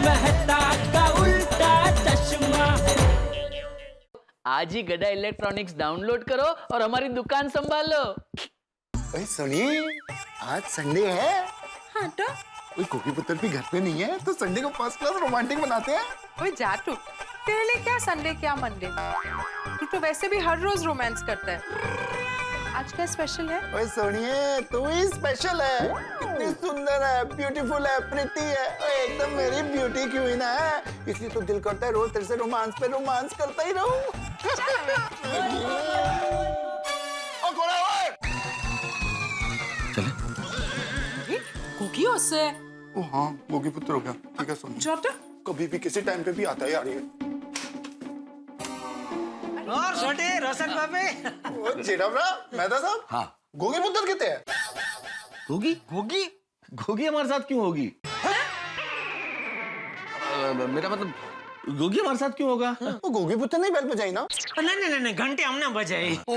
मेहता का उल्टा चश्मा। आज ही गड़ा इलेक्ट्रॉनिक्स डाउनलोड करो और हमारी दुकान संभालो। ओए सुनिए, आज संडे है। हाँ तो कोई कोकी पुत्र भी घर पे नहीं है, तो संडे को फर्स्ट क्लास रोमांटिक बनाते हैं। ओए जा तू, तेरे लिए क्या संडे क्या मंडे, तू तो वैसे भी हर रोज रोमांस करता है। आज क्या स्पेशल है? ओए सुनिए, तू ही स्पेशल है। कितनी सुंदर है, ब्यूटीफुल है, प्रिटी है, ओए एकदम मेरी ब्यूटी क्वीन है। इसलिए तो दिल करता है रोज तेरे से रोमांस पे रोमांस करता ही रहूं। ओ कौन है ओए? कुकी उससे ओ हाँ, गोगी पुत्र हो गया। ठीक है सुन, जो तो कभी भी किसी टाइम पे भी आता है यार ये। और छोटे रोशन बाबे। ओ जेठा भरा, मेहता साहब। हाँ। गोगी पुत्र कितने हैं? गोगी गोगी गोगी हमारे साथ क्यों होगी? मेरा मतलब गोगी हमारे साथ क्यों होगा? वो गोगी पुत्र नहीं बेल बजाई ना? नहीं घंटे हमने बजाई। ओ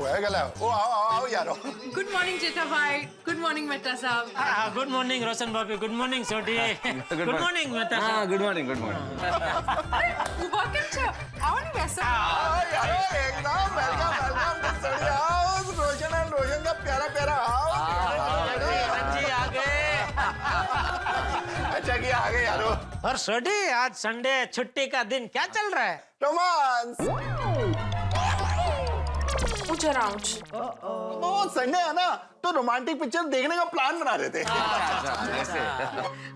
है गला। ओ आओ यार। गुड मॉर्निंग जेठा भाई, गुड मॉर्निंग मेहता साहब। गुड मॉर्निंग रोशन बाबे, गुड मॉर्निंग छोटी। गुड मॉर्निंग मेहता हाँ, साहब। Good morning good morning. उबा के आओ नहीं वैसा। यार एकदम वेलकम सड़ी हाउस। रोशन एंड रोशन का प्यारा प्यारा हाउस। जी आ गए। अच्छा किया आ गए यारो। और छोटी आज संडे छुट्टी का दिन, क्या चल रहा है? रोमांस। वो संडे है ना, तो रोमांटिक पिक्चर देखने का प्लान बना रहे थे।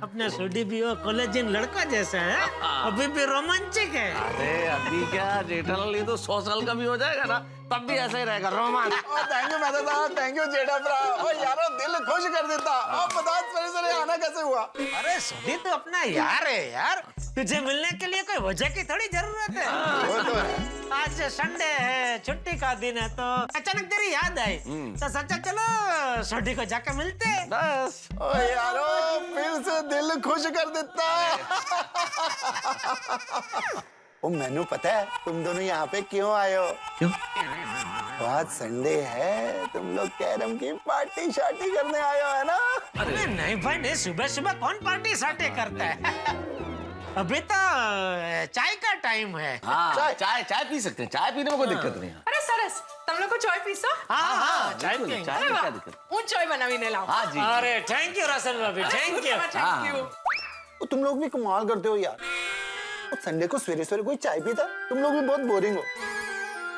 अपने छोटी भी वो कॉलेजियन लड़का जैसा है, अभी भी रोमांचिक है। अरे अभी क्या जेठालाल, ये तो 100 साल का भी हो जाएगा ना, तब भी ऐसा ही रहेगा रोमांस। थैंक यू मेहता साहब, थैंक यू जेठा भरा। ओ यारो दिल खुश कर देता। और बता सरे आना कैसे हुआ? अरे छोटी तो अपना यार है यार, तुझे मिलने के लिए कोई वजह की थोड़ी जरूरत है। वो तो है। आज संडे है, छुट्टी का दिन है, तो अचानक तेरी याद आई तो सोचा चलो छोटी को जाके मिलते हैं। बस। ओ यारो फिर से दिल खुश कर देता। ओ मैनू पता है तुम दोनों यहाँ पे क्यों आए हो? क्यों? आज संडे है, तुम लोग कैरम की पार्टी शार्टी करने आए हो है ना? अरे नहीं भाई नहीं, सुबह सुबह कौन पार्टी साटे करता है? अभी तो चाय का टाइम है। हाँ, चाय चाय पी सकते हैं, चाय पीने में कोई दिक्कत नहीं है। अरे सरस, तुम लोग को चाय पीसो? हाँ चाय बिल्कुल, पियेंगे। चाय अरे में क्या वाह, दिक्कत? उन चाय बनावीने लाओ। हाँ जी। अरे थैंक यू रोशन बाबी, थैंक यू। Thank you. ओ, तुम लोग भी कमाल करते हो यार। ओ, संडे को सवेरे सवेरे कोई चाय पीता? तुम लोग भी बहुत बोरिंग हो।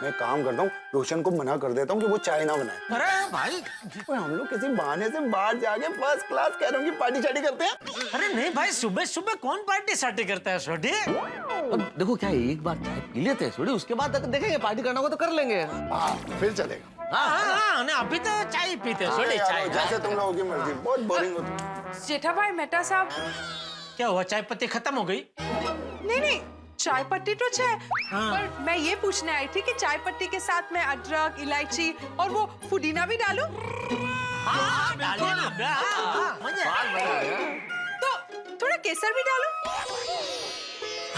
मैं काम करता हूँ, रोशन को मना कर देता हूँ कि वो चाय ना बनाए। अरे भाई, और हम लोग किसी बहाने से बाहर जाके फर्स्ट क्लास कैरम की पार्टी शार्टी करते हैं। अरे नहीं भाई, सुबह सुबह कौन पार्टी साटी करता है छोटी? अब देखो क्या है, एक बार चाय पी लेते हैं थोड़ी, उसके बाद देखेंगे पार्टी करना होगा तो कर लेंगे। हाँ फिर चलेगा। हाँ, अभी तो चाय पीते हैं छोटी, यार, चाय। जैसे तुम लोगों की मर्जी, बहुत बोरिंग हो तुम। जेठा भाई मेहता साहब, क्या हुआ, चाय पत्ती खत्म हो गई? नहीं चाय पत्ती तो है, पर मैं ये पूछने आई थी कि चाय पत्ती के साथ में अदरक, इलायची और वो पुदीना भी डालूं? हाँ, डालिए ना। हाँ, मजा आएगा। तो थोड़ा केसर भी डालूं?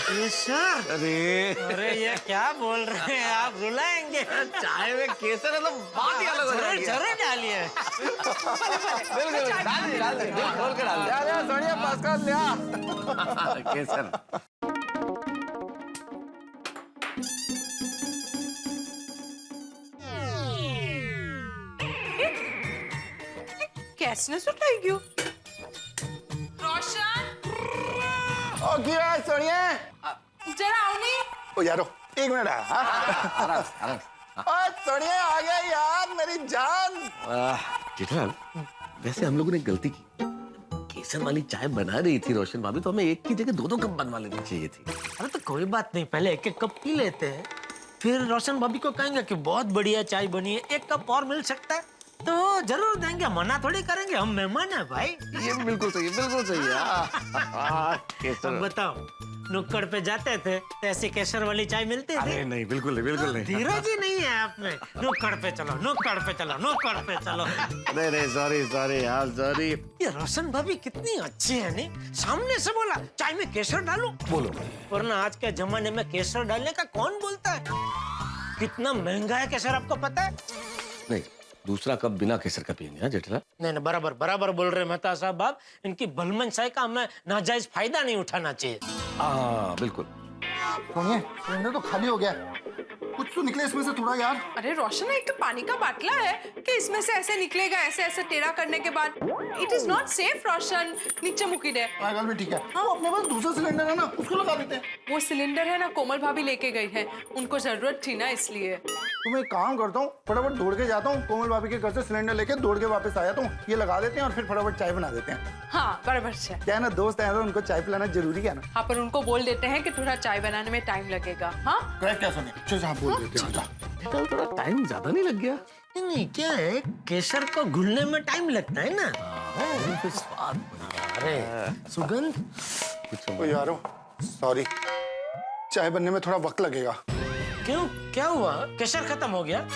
केसर? अरे ये क्या बोल रहे हैं आप, रुलाएंगे? चाय में केसर है तो बात ही अलग हो जाएगी। जरूर डालिए। बिल्कुल, डाल दे, खोल के डाल दे। सोनिया फर्स्ट क्लास लिया। केसर। कैसने सुटाई क्यों? रोशन, ओ क्या है सोनिया? जरा आओ नहीं। ओ यारो एक मिनट आ। आराम से, आराम से। ओ सोनिया आ गया यार मेरी जान। जेठालाल, वैसे हम लोगों ने गलती की, केसर वाली चाय बना रही थी रोशन भाभी, तो हमें एक की जगह दो कप बनवा लेनी चाहिए थी। अरे तो कोई बात नहीं, पहले एक एक कप पी लेते हैं, फिर रोशन भाभी को कहेंगे कि बहुत बढ़िया चाय बनी है, एक कप और मिल सकता है तो जरूर देंगे, मना थोड़ी करेंगे, हम मेहमान है भाई। ये बिल्कुल सही है, बिल्कुल सही है। केसर। अब बताओ, नुक्कड़ पे जाते थे तो ऐसी केसर वाली चाय मिलती थी? अरे नहीं, बिल्कुल नहीं, बिल्कुल नहीं। धीरज ही नहीं है आप में। नुक्कड़ पे चलो, नुक्कड़ पे चलो, नुक्कड़ पे चलो। नहीं, सॉरी सॉरी यार, सॉरी। ये रोशन भाभी कितनी अच्छी है, नहीं सामने से बोला चाय में केसर डालो, बोलो। वरना आज के जमाने में केसर डालने का कौन बोलता है? कितना महंगा है केसर, आपको पता है? नहीं, दूसरा कप बिना केसर का पियेंगे हाँ जेठला? नहीं नहीं, बराबर बराबर बोल रहे मेहता साहब आप। इनकी भलमनसाई का हमें नाजायज फायदा नहीं उठाना चाहिए। हाँ बिल्कुल। सुनिए, सिलेंडर तो खाली हो गया, कुछ तो निकले इसमें से थोड़ा यार। अरे रोशन, एक तो पानी का बाटला है कि इसमें से ऐसे निकलेगा, ऐसे ऐसे टेढ़ा करने के बाद। इट इज नॉट सेफ रोशन, नीचे मुकी दे। पागल भी ठीक है। हाँ, अपने पास दूसरा सिलेंडर है ना, उसको लगा देते हैं। वो सिलेंडर है ना, कोमल भाभी लेके गई है, उनको जरूरत थी ना इसलिए। तो मैं एक काम करता हूँ, फटाफट दौड़ के जाता हूँ, कोमल भाभी के घर से सिलेंडर लेके दौड़ के वापस आया हूँ, ये लगा देते हैं और फिर फटाफट चाय बना देते हैं। हाँ बराबर से। क्या है ना, दोस्त है तो उनको चाय पिलाना जरूरी है ना। हाँ, पर उनको बोल देते हैं कि थोड़ा चाय बनाने में टाइम लगेगा। हाँ करेक्ट क्या सुनिए, चलो आप बोल देते हैं। जेठा थोड़ा टाइम ज्यादा नहीं लग गया? नहीं, क्या है, केसर को घुलने में टाइम लगता है ना। फिर स्वाद अरे सुगंध। ओ यारो, सॉरी, चाय बनने में थोड़ा वक्त लगेगा। क्यों, क्या हुआ? केसर खत्म हो गया?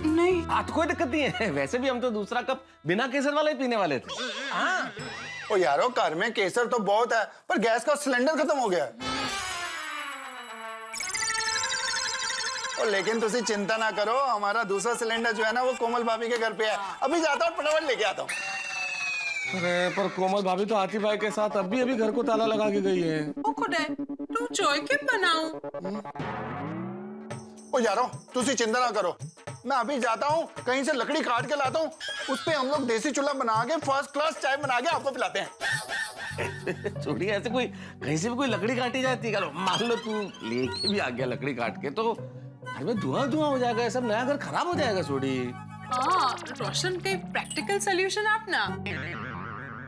नहीं, आज कोई दिक्कत नहीं है, वैसे भी हम तो दूसरा कप बिना केसर वाला ही पीने वाले थे। हाँ ओ यारो, घर में केसर तो बहुत है, पर गैस का सिलेंडर खत्म हो गया है। ओ लेकिन तुसी चिंता ना करो, हमारा दूसरा सिलेंडर जो है ना वो कोमल भाभी के घर पे है। अभी जाता हूँ, फटाफट लेके आता हूँ। अरे पर कोमल भाभी तो हाथी भाई के साथ अभी घर को ताला लगा के गई है। वो खुद है, तू चाय क्यों बनाऊं? ओ यारो, तुसी चिंता ना करो, मैं अभी जाता हूँ, कहीं से लकड़ी काट के लाता हूँ, उस पे हम लोग देसी चूल्हा बना के फर्स्ट क्लास चाय बना के आपको पिलाते हैं। छोड़िए, ऐसे कोई कहीं से भी कोई लकड़ी काटी जाती है? मान लो तू लेके भी आ गया लकड़ी काट के, तो घर में धुआं धुआं हो जाएगा, सब नया घर खराब हो जाएगा। छोड़ी। हाँ रोशन, के प्रैक्टिकल सॉल्यूशन आप ना।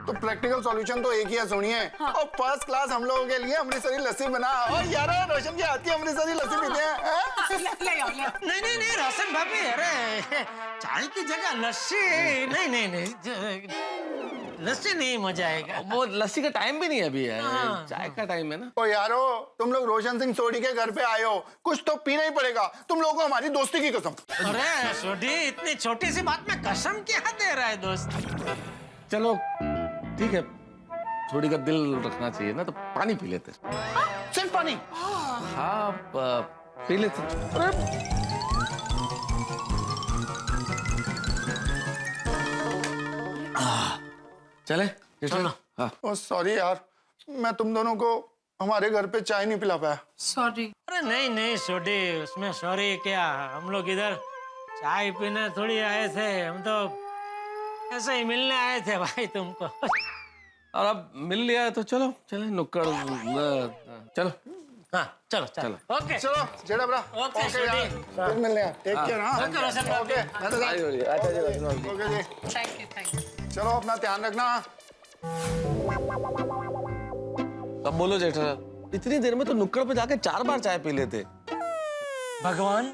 तो प्रैक्टिकल सॉल्यूशन तो एक ही है, सुनिए। हाँ। और फर्स्ट क्लास हम लोगों के लिए अमृतसरी लस्सी बना। और यार, रोशन की आती है अमृतसरी लस्सी पीते हैं। ले आओ, ले आओ। नहीं रोशन भाभी, अरे चाय की जगह लस्सी। नहीं, लस्सी नहीं, मजा आएगा। वो लस्सी का टाइम भी नहीं है अभी, हाँ। चाय का टाइम है ना। ओ यारो, तुम लोग रोशन सिंह सोडी के घर पे आए हो, कुछ तो पीना ही पड़ेगा। तुम लोगों को हमारी दोस्ती की कसम। अरे सोडी, इतनी छोटी सी बात में कसम क्या दे रहा है दोस्त? चलो ठीक है, छोड़ी का दिल रखना चाहिए ना, तो पानी पी लेते। सिर्फ पानी? हाँ पी लेते। चले चलो। हाँ। ओ सॉरी यार, मैं तुम दोनों को हमारे घर पे चाय नहीं पिला पाया। सॉरी। अरे नहीं सोडी, उसमें सॉरी क्या, हम लोग इधर चाय पीने थोड़ी आए थे, हम तो ऐसे ही मिलने आए थे भाई तुमको। और अब मिल लिया तो चलो चले नुक्कड़। चलो हाँ चलो। ओके चलो जेड़ा ब्रा। ओके, यार, छोटी। फिर मिलने हैं। Take care. हाँ ओके, रोशन भाई। ओके, अच्छा जी। ओके जी, थैंक यू। चलो अपना ध्यान रखना। अब बोलो जेठा, इतनी देर में तो नुक्कड़ पे जाके 4 बार चाय पी लेते। भगवान,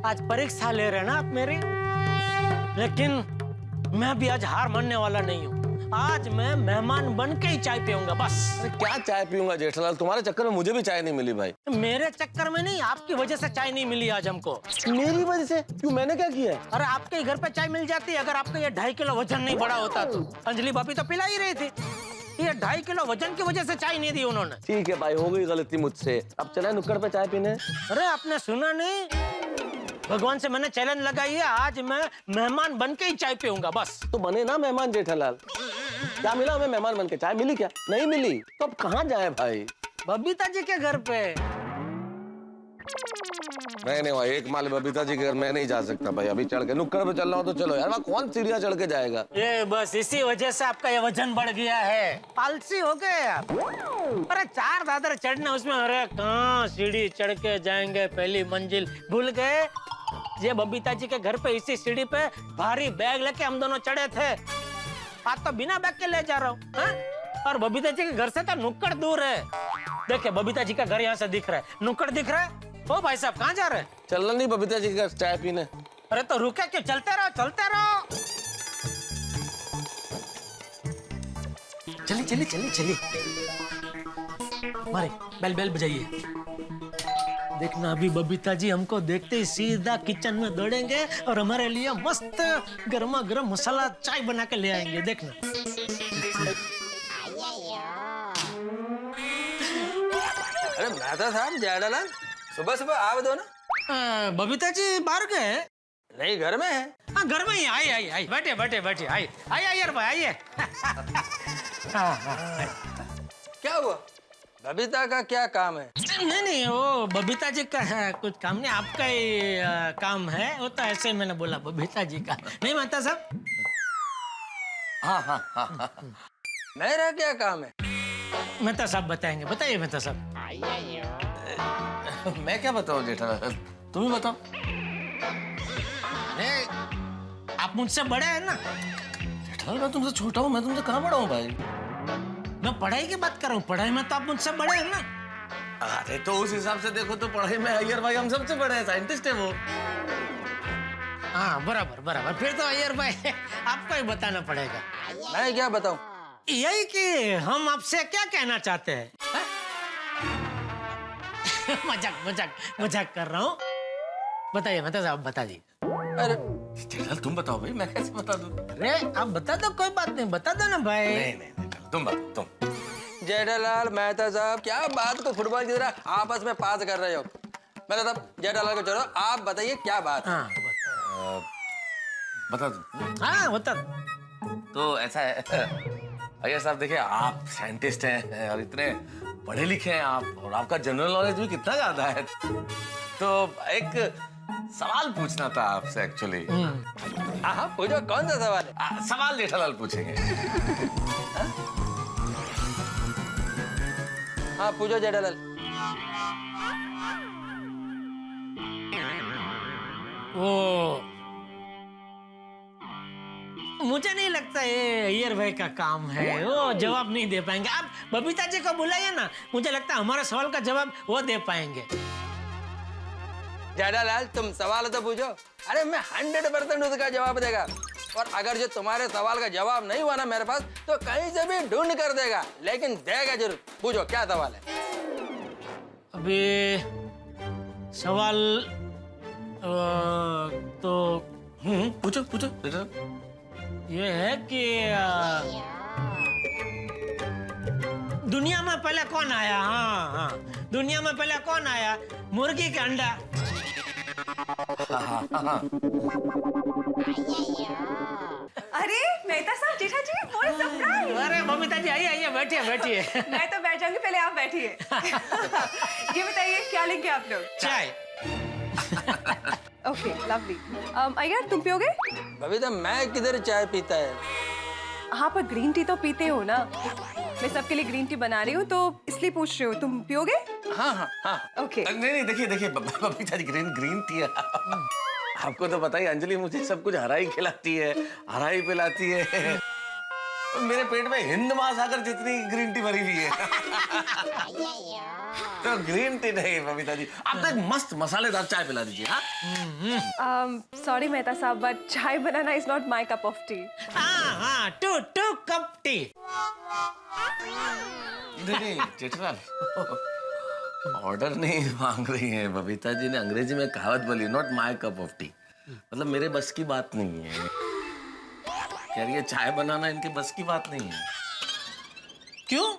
आज परीक्षा ले रहे ना आप मेरी, लेकिन मैं भी आज हार मानने वाला नहीं हूँ। आज मैं मेहमान बन के ही चाय पीऊंगा बस। अरे क्या चाय पीऊंगा जेठालाल, तुम्हारे चक्कर में मुझे भी चाय नहीं मिली भाई। मेरे चक्कर में नहीं, आपकी वजह से चाय नहीं मिली आज हमको। मेरी वजह से? क्यों, मैंने क्या किया? अरे आपके घर पे चाय मिल जाती अगर आपका ये 2.5 किलो वजन नहीं बढ़ा होता तो। अंजलि भाभी तो पिला ही रही थी, ये 2.5 किलो वजन की वजह से चाय नहीं दी उन्होंने। ठीक है भाई, हो गई गलती मुझसे, अब चले नुक्कड़ पे चाय पीने। अरे आपने सुना नहीं, भगवान से मैंने चैलेंज लगाई है, आज मैं मेहमान बन के ही चाय पीऊंगा बस। तो बने ना मेहमान जेठालाल। क्या मिला हमें मेहमान बन के? चाय मिली क्या? नहीं मिली तो अब कहाँ जाए भाई? बबीता जी के घर पे। नहीं भाई, एक माले बबीता जी के घर मैं नहीं जा सकता भाई, अभी चढ़ के नुक्कड़ पे चलना हो तो चलो यार, वहाँ कौन सीढ़ियाँ चढ़ के जाएगा? ये बस इसी वजह से आपका ये वजन बढ़ गया है, आलसी हो गए आप। अरे 4 दादर चढ़ने उसमें, अरे कहाँ सीढ़ी चढ़ के जाएंगे, पहली मंजिल भूल गए। ये बबीता जी के घर पे इसी सीढ़ी पे भारी बैग लेके हम दोनों चढ़े थे, आज तो बिना बैग के ले जा रहा हूँ। और बबीता जी के घर से तो नुक्कड़ दूर है। देखिए बबीता जी का घर यहाँ से दिख रहा है, नुक्कड़ दिख रहा है। ओ भाई साहब, कहाँ जा रहे हैं? चलना नहीं बबीता जी के घर चाय पीने? अरे तो रुके क्यों, चलते रहो चलते रहो। चलिए मारे बेल बेल बजाइए। देखना अभी बबीता जी हमको देखते ही सीधा किचन में दौड़ेंगे और हमारे लिए मस्त गर्मा गर्म मसाला चाय बना के ले आएंगे, देखना। अरे मेहता साहब, जेठालाल सुबह सुबह आप दो ना। बबीता जी बाहर गए? नहीं, घर में है। हाँ घर में ही आइए बैठे बैठे आइए अय्यर भाई आइए। हाँ। क्या हुआ? बबीता का क्या काम है? नहीं वो बबीता जी का है, कुछ काम नहीं, आपका ही काम है। वो तो ऐसे मैंने बोला बबीता जी का, नहीं मेहता साहब? हाँ। मेरा क्या काम है? मेहता साहब बताएंगे, बताइए मेहता साहब। मैं क्या बताऊँ जेठालाल, तुम ही बताओ। अरे आप मुझसे बड़े हैं ना। जेठालाल मैं तुमसे छोटा हूँ, मैं तुमसे कहाँ बड़ा हूँ भाई? मैं पढ़ाई की बात कर रहा हूँ, पढ़ाई में तो आप मुझसे बड़े हैं ना। अरे तो उस हिसाब से देखो तो पढ़ाई में अय्यर भाई हम सबसे बड़े हैं, साइंटिस्ट है वो। हाँ बराबर, फिर तो अय्यर भाई आपको ही बताना पड़ेगा। मैं क्या बताऊं? यही कि हम आपसे क्या कहना चाहते हैं? मजाक कर रहा हूँ। बताइए मेहता साहब, बता दीजिए। अरे जेठालाल तुम बताओ भाई, मैं कैसे बता दूँ? अरे आप बता दो, कोई बात नहीं, बता दो ना भाई। नहीं तुम बताओ तुम। जेठालाल मेहता साहब क्या बात को फुटबॉल की तरह आपस में पास कर रहे हो? मेहता साहब जेठालाल को छोड़ो, आप बताइए क्या बात है? हाँ बता दो। हाँ बता दो। तो ऐसा है अय्यर साहब, देखिए आप साइंटिस्ट हैं और इतने पढ़े लिखे हैं आप, और आपका जनरल नॉलेज भी कितना ज्यादा है, तो एक सवाल पूछना था आपसे एक्चुअली। हाँ पूछो, कौन सा सवाल है? सवाल जेठालाल पूछेंगे। हाँ पूछो जेठालाल। वो मुझे नहीं लगता ये अय्यर भाई का काम है, वो जवाब नहीं दे पाएंगे। आप बबीता जी को बुलाइए ना, मुझे लगता है हमारे सवाल का जवाब वो दे पाएंगे। जेठालाल तुम सवाल तो पूछो। अरे मैं 100% उसका जवाब देगा, और अगर जो तुम्हारे सवाल का जवाब नहीं हुआ ना मेरे पास, तो कहीं से भी ढूंढ कर देगा, लेकिन देगा जरूर। पूछो क्या सवाल है? अभी सवाल तो पूछो जेठालाल। ये है कि दुनिया में पहले कौन आया? हाँ दुनिया में पहले कौन आया? मुर्गी का अंडा। अरे मेहता साहब, जेठा जी, what a surprise! अरे बबीता जी आइए बैठिए। मैं तो बैठ जाऊंगी, पहले आप बैठिए। ये बताइए क्या लेंगे आप लोग? चाय। Okay lovely. अय्यर तुम पियोगे? बबीता मैं किधर चाय पीता है? हाँ पर ग्रीन टी तो पीते हो ना। मैं सबके लिए ग्रीन टी बना रही हूँ तो इसलिए पूछ रही हूँ, तुम पियोगे? हाँ। ओके। नहीं देखिए बबीता जी ग्रीन टी है। आपको तो पता ही, अंजलि मुझे सब कुछ हरा ही खिलाती है, हरा ही पिलाती है। मेरे पेट में हिंद महासागर जितनी ग्रीन टी भरी हुई है। तो ग्रीन टी नहीं बबीता जी, आप तो एक मस्त मसालेदार चाय पिला दीजिए। सॉरी मेहता साहब, बट चाय बनाना is not my cup of tea. हाँ टू कप टी। नहीं जेठालाल, ऑर्डर नहीं मांग रही है बबीता जी ने अंग्रेजी में कहावत बोली, not my cup of T, मतलब मेरे बस की बात नहीं है। कह रही है चाय बनाना इनके बस की बात नहीं है। क्यों?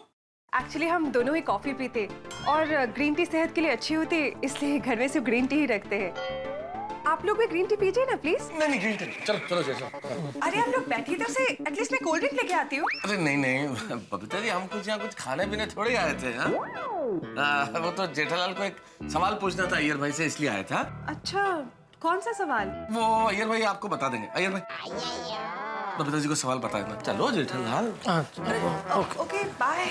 एक्चुअली हम दोनों ही कॉफी पीते और ग्रीन टी सेहत के लिए अच्छी होती है, इसलिए घर में सिर्फ ग्रीन टी ही रखते हैं। आप लोग भी ग्रीन टी पीजिए ना प्लीज। नहीं ग्रीन टी चलो जेठालाल। अरे आप लोग बैठिए तो से, एटलीस्ट मैं कोल्ड ड्रिंक लेके आती हूँ। अरे नहीं बबीता जी, हम कुछ यहाँ कुछ खाने पीने थोड़े आए थे। वो तो जेठालाल को एक सवाल पूछना था अय्यर भाई से, इसलिए आया था। अच्छा कौन सा सवाल? वो अय्यर भाई आपको बता देंगे। अय्यर भाई बबीता जी को सवाल बता देना। चलो जेठालाल। Okay bye.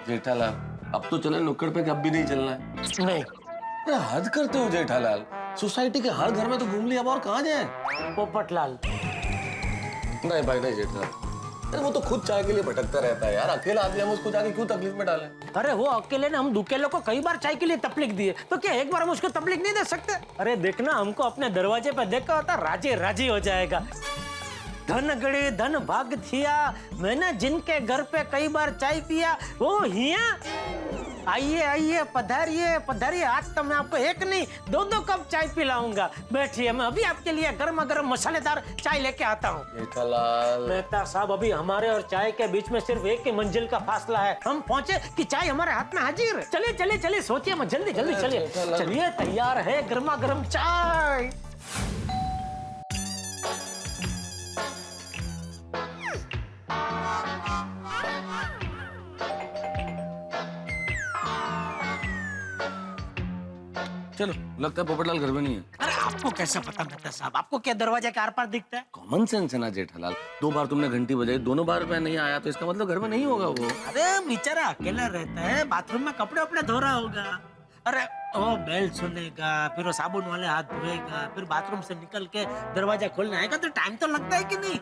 जेठालाल अब तो चले नुक्कड़ पे, अब भी नहीं चलना है? नहीं। अरे हद करते हो जेठालाल, सोसाइटी के हर घर में तो घूम लिया, अब और कहाँ जाए? पोपटलाल। नहीं भाई नहीं जेठालाल, अरे वो तो खुद चाय के लिए भटकता रहता है यार, अकेला आदमी, हम उसको जाके क्यों तकलीफ में डालें? अरे वो अकेले ने हम दुकेलों को कई बार चाय के लिए तकलीफ दी है, तो क्या एक बार हम उसको तकलीफ नहीं दे सकते? अरे देखना, हमको अपने दरवाजे पर देखा होता राजी राजी हो जाएगा। धन गड़ी धन भाग थिया, मैंने जिनके घर पे कई बार चाय पिया वो हिया। आइए आइए, पधारिए पधारिए, आज तो मैं आपको एक नहीं दो दो कप चाय पिलाऊंगा। बैठिए, मैं अभी आपके लिए गर्मा गर्म मसालेदार चाय लेके आता हूँ। जेठालाल, मेहता साहब, अभी हमारे और चाय के बीच में सिर्फ एक ही मंजिल का फासला है। हम पहुंचे कि चाय हमारे हाथ में हाजिर। चलिए चलिए चलिए, सोचिए मत, जल्दी जल्दी चलिए। चलिए, तैयार है गर्मा गर्म चाय। चलो, लगता है पोपटलाल घर में नहीं है। अरे आपको कैसे पता मेहता साहब? आपको क्या दरवाजे के आर पार दिखता है? कॉमन सेंस है ना जेठालाल। 2 बार तुमने घंटी बजाई, दोनों बार मैं नहीं आया, तो इसका मतलब घर में नहीं होगा वो। अरे बेचारा अकेला रहता है, बाथरूम में कपड़े वपड़े धो रहा होगा। अरे वो बेल सुनेगा, फिर वो साबुन वाले हाथ धोएगा, फिर बाथरूम से निकल के दरवाजा खोलने आएगा, तो टाइम तो लगता है कि नहीं?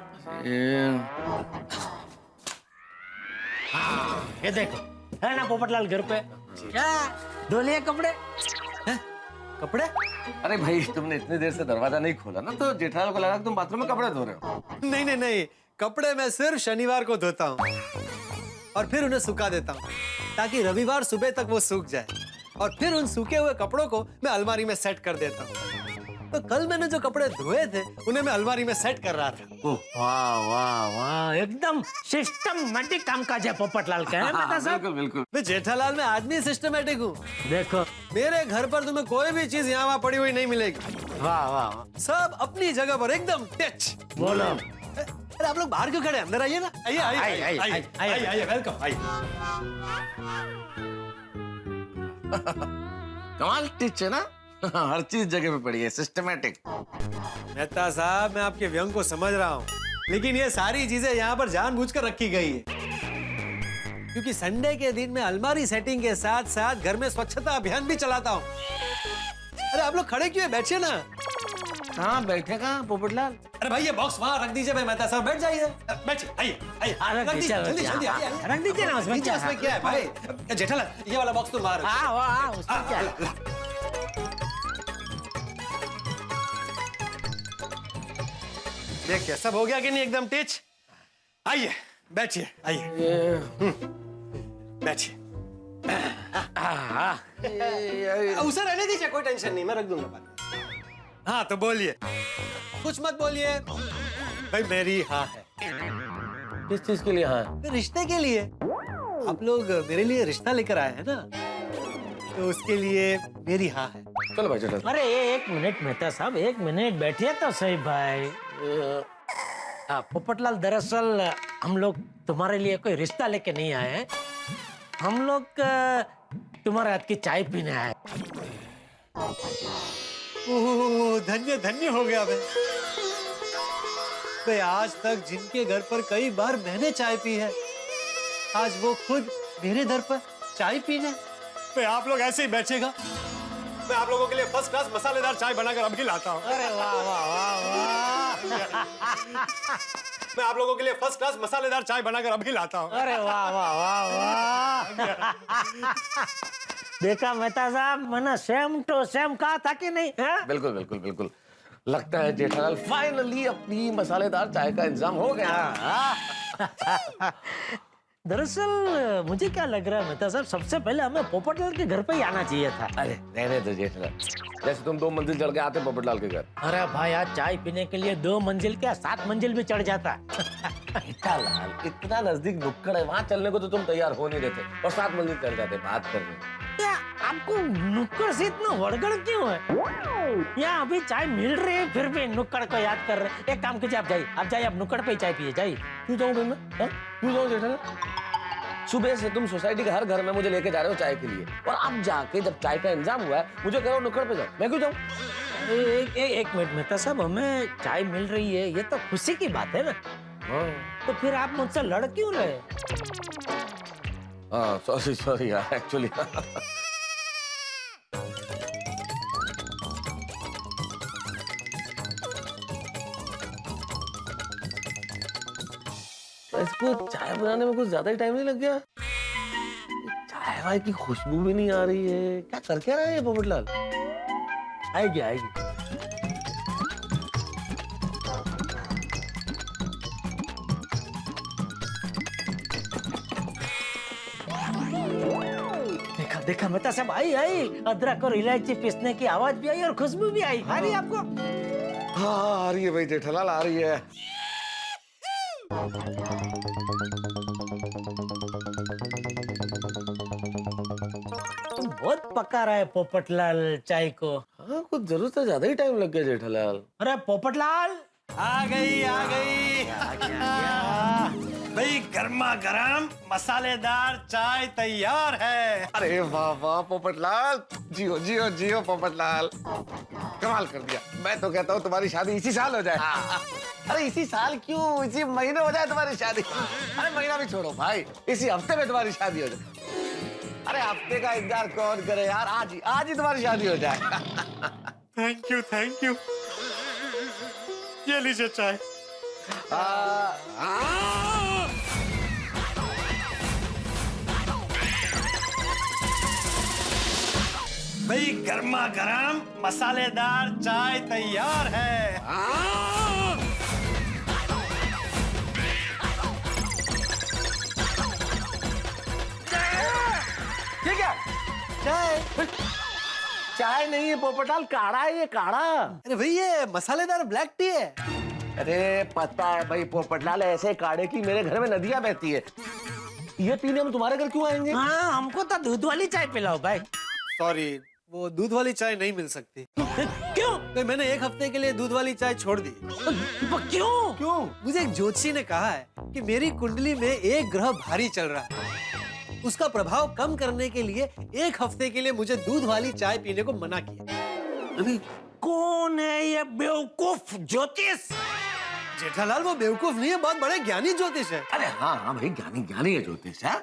ये देखो, है ना पोपटलाल घर पे? क्या धो लिए कपड़े? कपड़े? अरे भाई, तुमने इतनी देर से दरवाजा नहीं खोला ना, तो जेठालाल को लगा कि तुम बाथरूम में कपड़े धो रहे हो। नहीं नहीं नहीं, कपड़े मैं सिर्फ शनिवार को धोता हूँ और फिर उन्हें सुखा देता हूँ ताकि रविवार सुबह तक वो सूख जाए, और फिर उन सूखे हुए कपड़ों को मैं अलमारी में सेट कर देता हूँ। तो कल मैंने जो कपड़े धोए थे उन्हें मैं अलमारी में सेट कर रहा था। वाह वाह वाह, एकदम सिस्टमैटिक कामकाज है पोपटलाल का, है मेहता साहब? बिल्कुल बिल्कुल। मैं जेठालाल में आदमी सिस्टमेटिक हूँ। देखो, मेरे घर पर तुम्हें कोई भी चीज यहाँ वहाँ पड़ी हुई नहीं मिलेगी। वाह वाह, सब अपनी जगह पर एकदम टच। बोलो। अरे आप लोग बाहर क्यों खड़े हैं? अंदर आइए ना। आइए आइए आइए आइए आइए आइए, वेलकम आइए। कमाल टिच है ना। हर चीज जगह पे पड़ी है, सिस्टमैटिक। मेहता साहब, मैं आपके व्यंग को समझ रहा हूँ, लेकिन ये सारी चीजें यहाँ पर जानबूझकर रखी गई है क्योंकि संडे के दिन मैं अलमारी सेटिंग के साथ साथ घर में स्वच्छता अभियान भी चलाता हूँ। अरे आप लोग खड़े क्यों हैं? बैठिए ना। हाँ, बैठेगा पोपटलाल। अरे भाई, ये बॉक्स वहाँ रख दीजिए भाई। मेहता साहब बैठ जाइए, बैठिए, आइए आइए, रख दीजिए जल्दी जल्दी, आइए आइए। रख दीजिए ना, उसमें नीचे क्या उसमें क्या है भाई? जेठालाल, ये वाला बॉक्स तो बाहर। हाँ वाह, उसमें क्या है? देखिए, सब हो गया कि नहीं? एकदम टिच। आइए बैठिए, आइए बैठिए। उसे रहने दीजिए, कोई टेंशन नहीं, मैं रख दूंगा बाद। हाँ तो बोलिए, कुछ मत बोलिए भाई। मेरी हाँ है। किस चीज के लिए? हाँ, रिश्ते के लिए। आप लोग मेरे लिए रिश्ता लेकर आए हैं ना, तो उसके लिए मेरी हाँ है। चलो भाई जेठालाल। अरे एक मिनट मेहता साहब, एक मिनट बैठिए तो सही भाई। पोपटलाल, दरअसल हम लोग तुम्हारे लिए कोई रिश्ता लेके नहीं आए हैं, हम लोग तुम्हारे हाथ की चाय पीने आए। ओह, धन्य धन्य हो गया मैं आज तक जिनके घर पर कई बार मैंने चाय पी है, आज वो खुद मेरे घर पर चाय पीने। मैं आप लोग ऐसे ही बैठेगा, मैं आप लोगों के लिए फर्स्ट क्लास मसालेदार चाय बनाकर अभी लाता हूँ। अरे वाह वाह वाह वाह, मैं आप लोगों के लिए फर्स्ट क्लास मसालेदार चाय बनाकर अभी लाता हूँ। अरे वाह वाह वाह वाह। देखा मेहता साहब, मैंने सेम टू सेम कहा था कि नहीं? बिल्कुल बिल्कुल बिल्कुल। लगता है जेठालाल फाइनली अपनी मसालेदार चाय का इंतजाम हो गया। दरअसल मुझे क्या लग रहा है मेहता साहब, सबसे पहले हमें पोपटलाल के घर पे ही आना चाहिए था। अरे रहने दो जेठालाल, जैसे तुम 2 मंजिल चढ़ के आते पोपटलाल के घर। अरे भाई, आज चाय पीने के लिए 2 मंजिल क्या 7 मंजिल भी चढ़ जाता। जेठालाल, इतना नजदीक नुक्कड़ है, वहाँ चलने को तो तुम तैयार हो नहीं रहते, और 7 मंजिल चढ़ जाते बात करने। क्या आपको नुक्कड़ से इतना वड़गड़ क्यों है? यहाँ अभी चाय मिल रही है, फिर भी नुक्कड़ को याद कर रहे। एक काम कीजिए, आप जाइए, आप नुक्कड़ पे ही चाय पिए, जाइए। क्यों जाऊँ मैं? क्यों जाऊँ जेठालाल? सुबह से तुम सोसाइटी के हर घर में मुझे लेके जा रहे हो चाय के लिए, और अब जाके जब चाय का इंतजाम हुआ है मुझे कह रहे हो नुक्कड़ पे जाओ। मैं क्यों जाऊँ? एक मिनट मेहता साहब, हमें चाय मिल रही है, ये तो खुशी की बात है ना। तो फिर आप मुझसे लड़ क्यों रहे? हाँ, सॉरी यार, एक्चुअली इसको चाय बनाने में कुछ ज्यादा ही टाइम नहीं लग गया? चाय वाय की खुशबू भी नहीं आ रही है, क्या कर क्या रहा है ये पोपटलाल? आएगी आएगी। देखा मेहता साहब, आई आई अदरक और इलायची पीसने की आवाज भी आई और खुशबू भी आई। आ रही है आपको? हाँ आ रही है भाई जेठालाल, आ रही है। बहुत पका रहा है पोपटलाल चाय को। हाँ कुछ जरूरत से ज्यादा ही टाइम लग गया जेठालाल। अरे पोपटलाल, आ गई आ गई। भाई गर्मा गर्म मसालेदार चाय तैयार है। अरे वाह वाह पोपटलाल, जियो जियो जियो पोपटलाल, कमाल कर दिया। मैं तो कहता हूँ तुम्हारी शादी इसी साल हो जाए। अरे इसी साल क्यों, इसी महीने हो जाए तुम्हारी शादी। अरे महीना भी छोड़ो भाई, इसी हफ्ते में तुम्हारी शादी हो जाए। अरे हफ्ते का इंतजार कौन करे यार, आज ही तुम्हारी शादी हो जाए। Thank you. ये लीजिए चाय। भाई गर्मा गर्म मसालेदार चाय तैयार है। ठीक है, चाय नहीं है पोपटलाल, काढ़ा है ये, काढ़ा। अरे भाई ये मसालेदार ब्लैक टी है। अरे पता है भाई पोपटलाल, ऐसे काढ़े की मेरे घर में नदियां बहती है। ये पीने हम तुम्हारे घर क्यों आएंगे? हाँ हमको तो दूध वाली चाय पिलाओ भाई। सॉरी, वो दूध वाली चाय नहीं मिल सकती। क्यों? तो मैंने एक हफ्ते के लिए दूध वाली चाय छोड़ दी। क्यों? मुझे एक ज्योतिषी ने कहा है कि मेरी कुंडली में एक ग्रह भारी चल रहा है, उसका प्रभाव कम करने के लिए एक हफ्ते के लिए मुझे दूध वाली चाय पीने को मना किया। अभी कौन है ये बेवकूफ ज्योतिष? जेठालाल वो बेवकूफ नहीं है, बहुत बड़े ज्ञानी ज्योतिष है। अरे हाँ भाई, ज्ञानी है ज्योतिष है,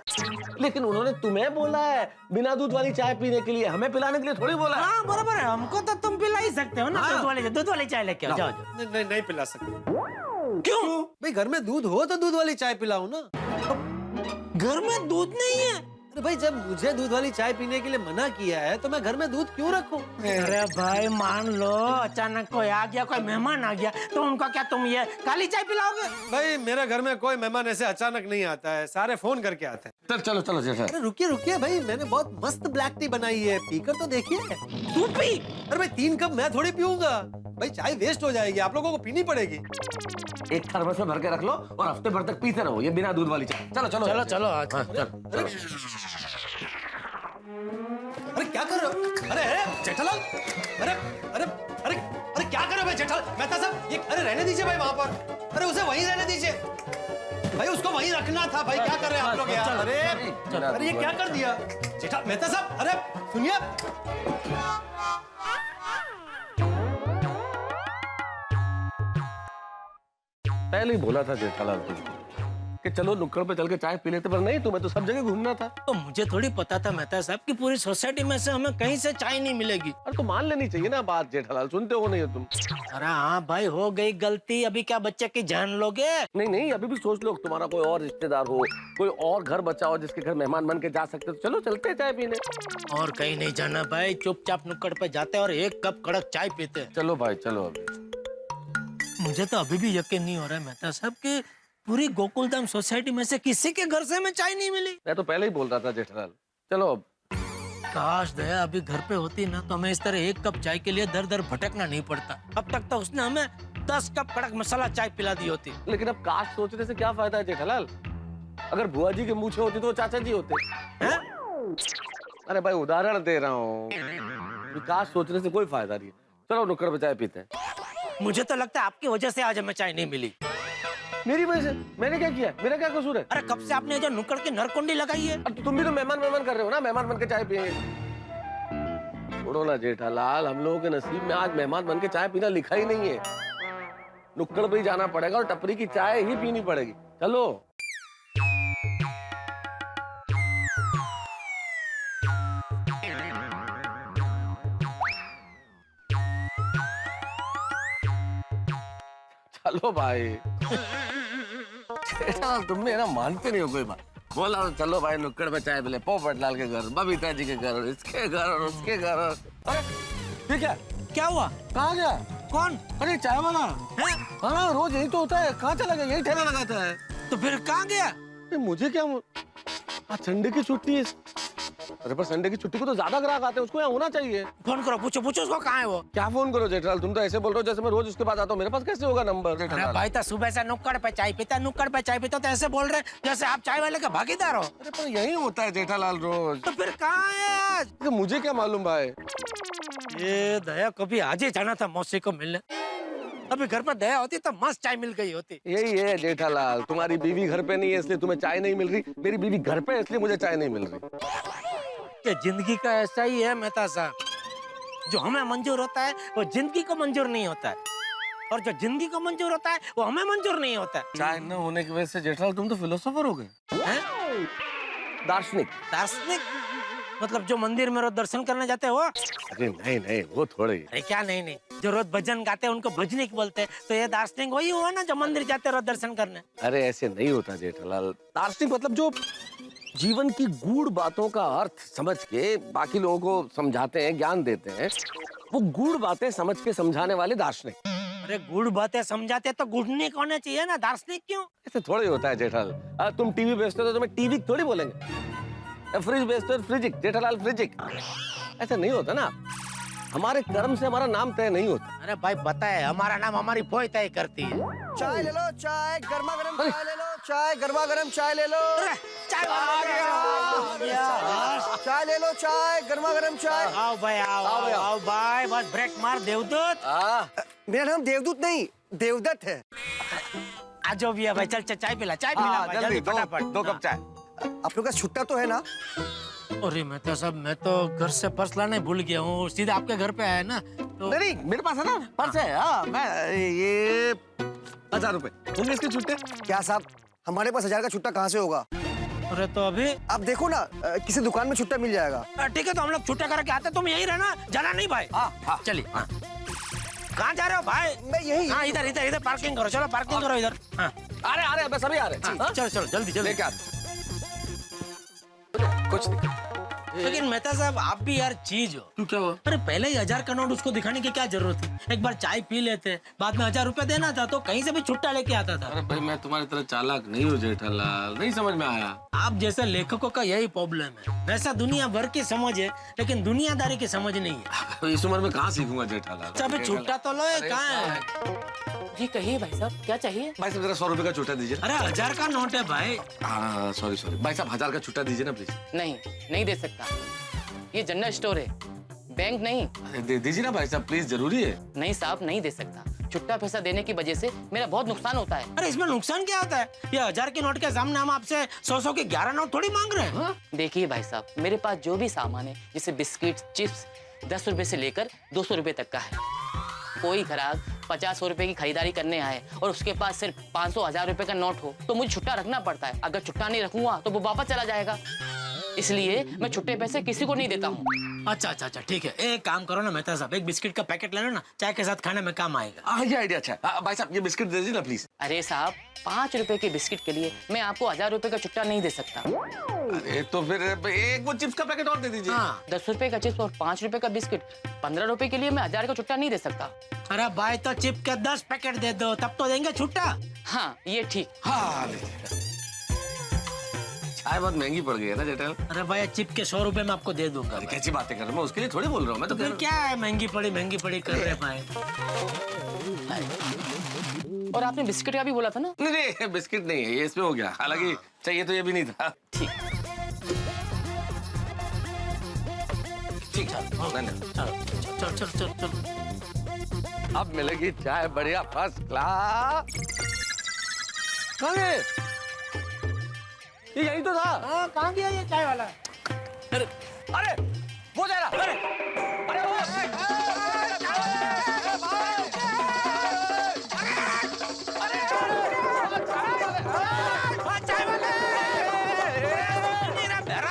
लेकिन उन्होंने तुम्हें बोला है बिना दूध वाली चाय पीने के लिए, हमें पिलाने के लिए थोड़ी बोला है। हाँ बराबर है, हमको तो तुम पिला ही सकते हो ना। हाँ। दूध वाली चाय लेके आओ, जाओ। नहीं पिला सकते। क्यों? भाई घर में दूध हो तो दूध वाली चाय पिलाऊं ना। घर में दूध नहीं है? अरे भाई जब मुझे दूध वाली चाय पीने के लिए मना किया है तो मैं घर में दूध क्यों रखूं? अरे भाई मान लो अचानक कोई आ गया, कोई मेहमान आ गया, तो उनको क्या तुम ये काली चाय पिलाओगे? भाई मेरे घर में कोई मेहमान ऐसे अचानक नहीं आता है, सारे फोन करके आते हैं। चलो जेठा। अरे रुकिए भाई, मैंने बहुत मस्त ब्लैक टी बनाई है, पीकर तो देखिए। तू पी। अरे भाई 3 कप मैं थोड़ी पीऊंगा, भाई चाय वेस्ट हो जाएगी, आप लोगों को पीनी पड़ेगी। एक थर्मस में भर के रख लो और हफ्ते भर तक पीते रहो ये बिना दूध वाली चाय। चलो। अरे क्या कर रहे हो? अरे जेठालाल, अरे क्या कर रहे हो भाई जेठालाल? मेहता साहब ये, अरे रहने दीजिए भाई वहां पर, अरे उसे वहीं रहने दीजिए भाई, उसको वहीं रखना था भाई। क्या कर रहे हैं आप लोग यार? अरे ये क्या कर दिया जेठा? मेहता साहब अरे सुनिए, पहले ही बोला था जेठालाल तुमको कि चलो नुक्कड़ पे चल के चाय पी लेते, पर नहीं, तुम्हें तो सब जगह घूमना था। तो मुझे थोड़ी पता था मेहता साहब कि पूरी सोसाइटी में से हमें कहीं से चाय नहीं मिलेगी। अरे तो मान लेनी चाहिए ना बात जेठालाल, सुनते हो नहीं हो तुम? अरे हाँ भाई हो गई गलती, अभी क्या बच्चे की जान लोगे? नहीं, अभी भी सोच लो, तुम्हारा कोई और रिश्तेदार हो, कोई और घर बचा हो जिसके घर मेहमान बन के जा सकते, तो चलो चलते हैं चाय पीने। और कहीं नहीं जाना भाई, चुपचाप नुक्कड़ पे जाते और एक कप कड़क चाय पीते। चलो भाई चलो। अभी मुझे तो अभी भी यकीन नहीं हो रहा है मेहता साहब कि पूरी गोकुलधाम सोसाइटी में से किसी के घर से हमें चाय नहीं मिली। मैं तो पहले ही बोल रहा था जेठालाल, चलो अब। काश दया अभी घर पे होती ना तो हमें इस तरह एक कप चाय के लिए दर दर भटकना नहीं पड़ता। अब तक तो उसने हमें 10 कप कड़क मसाला चाय पिला दी होती। लेकिन अब काश सोचने से क्या फायदा है जेठालाल? अगर बुआ जी के मूछें होती तो वो चाचा जी होते हैं। अरे भाई उदाहरण दे रहा हूँ, काश सोचने से कोई फायदा नहीं है। चलो नुक्कड़ पे चाय पीते हैं। मुझे तो लगता है आपकी वजह से आज हमें चाय नहीं मिली। मेरी वजह से? मैंने क्या किया? मेरा क्या कसूर है? अरे कब से आपने जो नुक्कड़ की नरकुंडी लगाई है? अब तुम भी तो मेहमान कर रहे हो ना, मेहमान बन के चाय पिएंगे। छोड़ो ना जेठालाल, हम लोगों के नसीब में आज मेहमान बन के चाय पीना लिखा ही नहीं है। नुक्कड़ पे ही जाना पड़ेगा और टपरी की चाय ही पीनी पड़ेगी। चलो। चलो भाई। तुम मेरा मानते नहीं हो कोई बात। बोला चलो भाई नुक्कड़ पे चाय पिले, पोपटलाल के घर, बबीता जी के घर, इसके घर और उसके घर। अरे ठीक है, क्या हुआ? कहाँ गया? कौन? अरे चाय वाला। हाँ रोज यही तो होता है, कहाँ चला गया? यही ठेला लगाता है। तो फिर कहाँ गया? मुझे क्या, आज संडे की छुट्टी है। अरे पर संडे की छुट्टी को तो ज्यादा ग्राहक आते हैं, उसको यहाँ होना चाहिए। फोन करो, पूछो पूछो उसको कहाँ है वो। क्या फोन करो जेठालाल, तुम तो ऐसे बोल रहे हो जैसे मैं रोज उसके पास आता हूँ, मेरे पास कैसे होगा नंबर अरे जेठालाल? भाई तो सुबह से नुक्कड़ पे चाय पीता, नुक्कड़ पे चाय पीता, तो ऐसे बोल रहे जैसे आप चाय वाले का भागीदार हो। अरे पर यही होता है जेठालाल रोज। तो फिर कहाँ है आज? तो मुझे क्या मालूम भाई। ये दया कभी आज ही जाना था मौसी को मिलने। अभी घर पर दया होती तो मस्त चाय मिल गई होती। यही है जेठालाल, तुम्हारी बीवी घर पे नहीं है इसलिए तुम्हें चाय नहीं मिल रही, मेरी बीवी घर पे है इसलिए मुझे चाय नहीं मिल रही। कि जिंदगी का ऐसा ही है मेहता साहब, जो हमें मंजूर होता है वो जिंदगी को मंजूर नहीं होता है, और जो जिंदगी को मंजूर होता है वो हमें मंजूर नहीं होता है। चाय न होने की वजह से जेठालाल तुम तो फिलोसोफर हो गए, हैं? दार्शनिक। दार्शनिक मतलब जो मंदिर में रोज दर्शन करने जाते हैं वो? अरे नहीं नहीं, वो थोड़े। अरे क्या नहीं नहीं, जो रोज भजन गाते हैं उनको भजनिक बोलते हैं, तो ये दार्शनिक वही हुआ ना जो मंदिर जाते हैं रोज दर्शन करने। अरे ऐसे नहीं होता जेठालाल, दार्शनिक मतलब जो जीवन की गूढ़ बातों का अर्थ समझ के बाकी लोगों को समझाते हैं, ज्ञान देते हैं, वो गूढ़ बातें समझ के समझाने वाले दार्शनिक। अरे गुड़ बातें समझाते तो गुड़निक होने चाहिए ना, दार्शनिक क्यों? ऐसे थोड़े होता है जेठालाल। तुम टीवी बेचते हो तो तुम्हें टीवी थोड़ी बोलेंगे, फ्रिज बेचते हो फ्रिजिक, जेठालाल फ्रिजिक। ऐसा नहीं होता ना, हमारे कर्म से हमारा नाम तय नहीं होता। अरे भाई बताए, हमारा नाम हमारी फोई तय करती है। चाय ले लो, चाय गर्मा गर्म चाय ले लो, चाय गर्मा गर्म चाय ले लो, चाय चाय ले लो, चाय गर्मा गर्म चाय। आओ भाई आओ भाई, बस ब्रेक मार देवदूत। मेरा नाम देवदूत नहीं देवदत्त है। आ जाओ भैया भाई, चल चल चाय पिला भाई, जल्दी फटाफट। 2 कप चाय। आप लोग का छुट्टा तो है ना? अरे मेहता साहब, मैं तो घर से पर्स लाने भूल गया हूँ, सीधे आपके घर पे आया ना तो। नहीं मेरे पास है ना पर्स है। हाँ, मैं ये 1000 रुपए होंगे इसके छुट्टे। क्या साहब, हमारे पास 1000 का छुट्टा कहाँ से होगा? अरे तो अभी आप देखो ना, किसी दुकान में छुट्टा मिल जाएगा। ठीक है, तो हम लोग छुट्टा करके आते, तुम यही रहना, जाना नहीं भाई। हाँ चलिए। कहाँ जा रहे हो भाई? मैं यही। हाँ इधर इधर इधर पार्किंग करो, चलो पार्किंग करो इधर। हाँ आ रहे बस अभी आ रहे। चलो चलो जल्दी जल्दी। लेके आते। कुछ नहीं। लेकिन मेहता साहब आप भी यार चीज हो। तू क्या हुआ? अरे पहले ही 1000 का नोट उसको दिखाने की क्या जरूरत थी? एक बार चाय पी लेते, बाद में 1000 रुपए देना था तो कहीं से भी छुट्टा लेके आता था। अरे भाई मैं तुम्हारी तरह चालाक नहीं हूँ जेठालाल, नहीं समझ में आया। आप जैसे लेखकों का यही प्रॉब्लम है, वैसा दुनिया भर की समझ है लेकिन दुनियादारी की समझ नहीं है। इस उम्र में कहाँ सीखूंगा जेठालाल? अभी छुट्टा तो लो, कहाँ है? जी कहिए भाई साहब, क्या चाहिए? भाई साहब जरा 100 रुपए का छुट्टा दीजिए। अरे 1000 का नोट है भाई। हाँ सॉरी भाई साहब, 1000 का छुट्टा दीजिए ना प्लीज। नहीं दे सकता, ये जनरल स्टोर है, बैंक नहीं। अरे दे दीजिए ना भाई साहब प्लीज, जरूरी है। नहीं साहब, नहीं दे सकता, छुट्टा पैसा देने की वजह से मेरा बहुत नुकसान होता है। अरे इसमें नुकसान क्या होता है? ये 1000 के नोट के सामने हम आपसे 100 के 11 नोट थोड़ी मांग रहे हैं। देखिए भाई साहब, मेरे पास जो भी सामान है जैसे बिस्किट, चिप्स, 10 रुपए से लेकर 200 रुपए तक का है। कोई ग्राहक 50 रुपए की खरीदारी करने आए और उसके पास सिर्फ 500 1000 रुपए का नोट हो तो मुझे छुट्टा रखना पड़ता है। अगर छुट्टा नहीं रखूंगा तो वो वापस चला जाएगा, इसलिए मैं छुट्टे पैसे किसी को नहीं देता हूँ। अच्छा ठीक है, एक काम करो ना मेहता साहब, एक बिस्किट का पैकेट ले लो ना, चाय के साथ खाने में काम आएगा। ये आइडिया अच्छा है। भाई साहब ये बिस्किट दे दीजिए ना प्लीज। अरे साहब, 5 रुपए के बिस्किट के लिए मैं आपको 1000 रुपए का छुट्टा नहीं दे सकता। अरे तो फिर एक वो चिप्स का पैकेट और दे दीजिए। हाँ 10 रुपए का चिप्स और 5 रुपए का बिस्किट, 15 रुपए के लिए मैं 1000 का छुट्टा नहीं दे सकता। अरे भाई तो चिप के 10 पैकेट दे दो, तब तो देंगे छुट्टा। हाँ ये ठीक। हाँ चाय बहुत महंगी पड़ गई है ना जेठालाल। अरे भाई चिप के 100 रुपए में आपको दे दूंगा। अरे कैसी बातें कर रहे हो, मैं उसके लिए थोड़ी बोल रहा हूँ। मैं तो फिर क्या है, महंगी पड़ी कर रहे भाई। और आपने बिस्किट का भी बोला था ना? नहीं बिस्किट नहीं है, ये इसमें हो गया, हालांकि चाहिए तो ये भी नहीं था। ठीक ठीक धन्यवाद। चल। अब मिलेगी चाय बढ़िया फर्स्ट क्लास। कहाँ है? ये यही तो था। कहाँ गया ये चाय वाला? अरे वो जा रहा। अरे वो चाय वाला मेरा भरा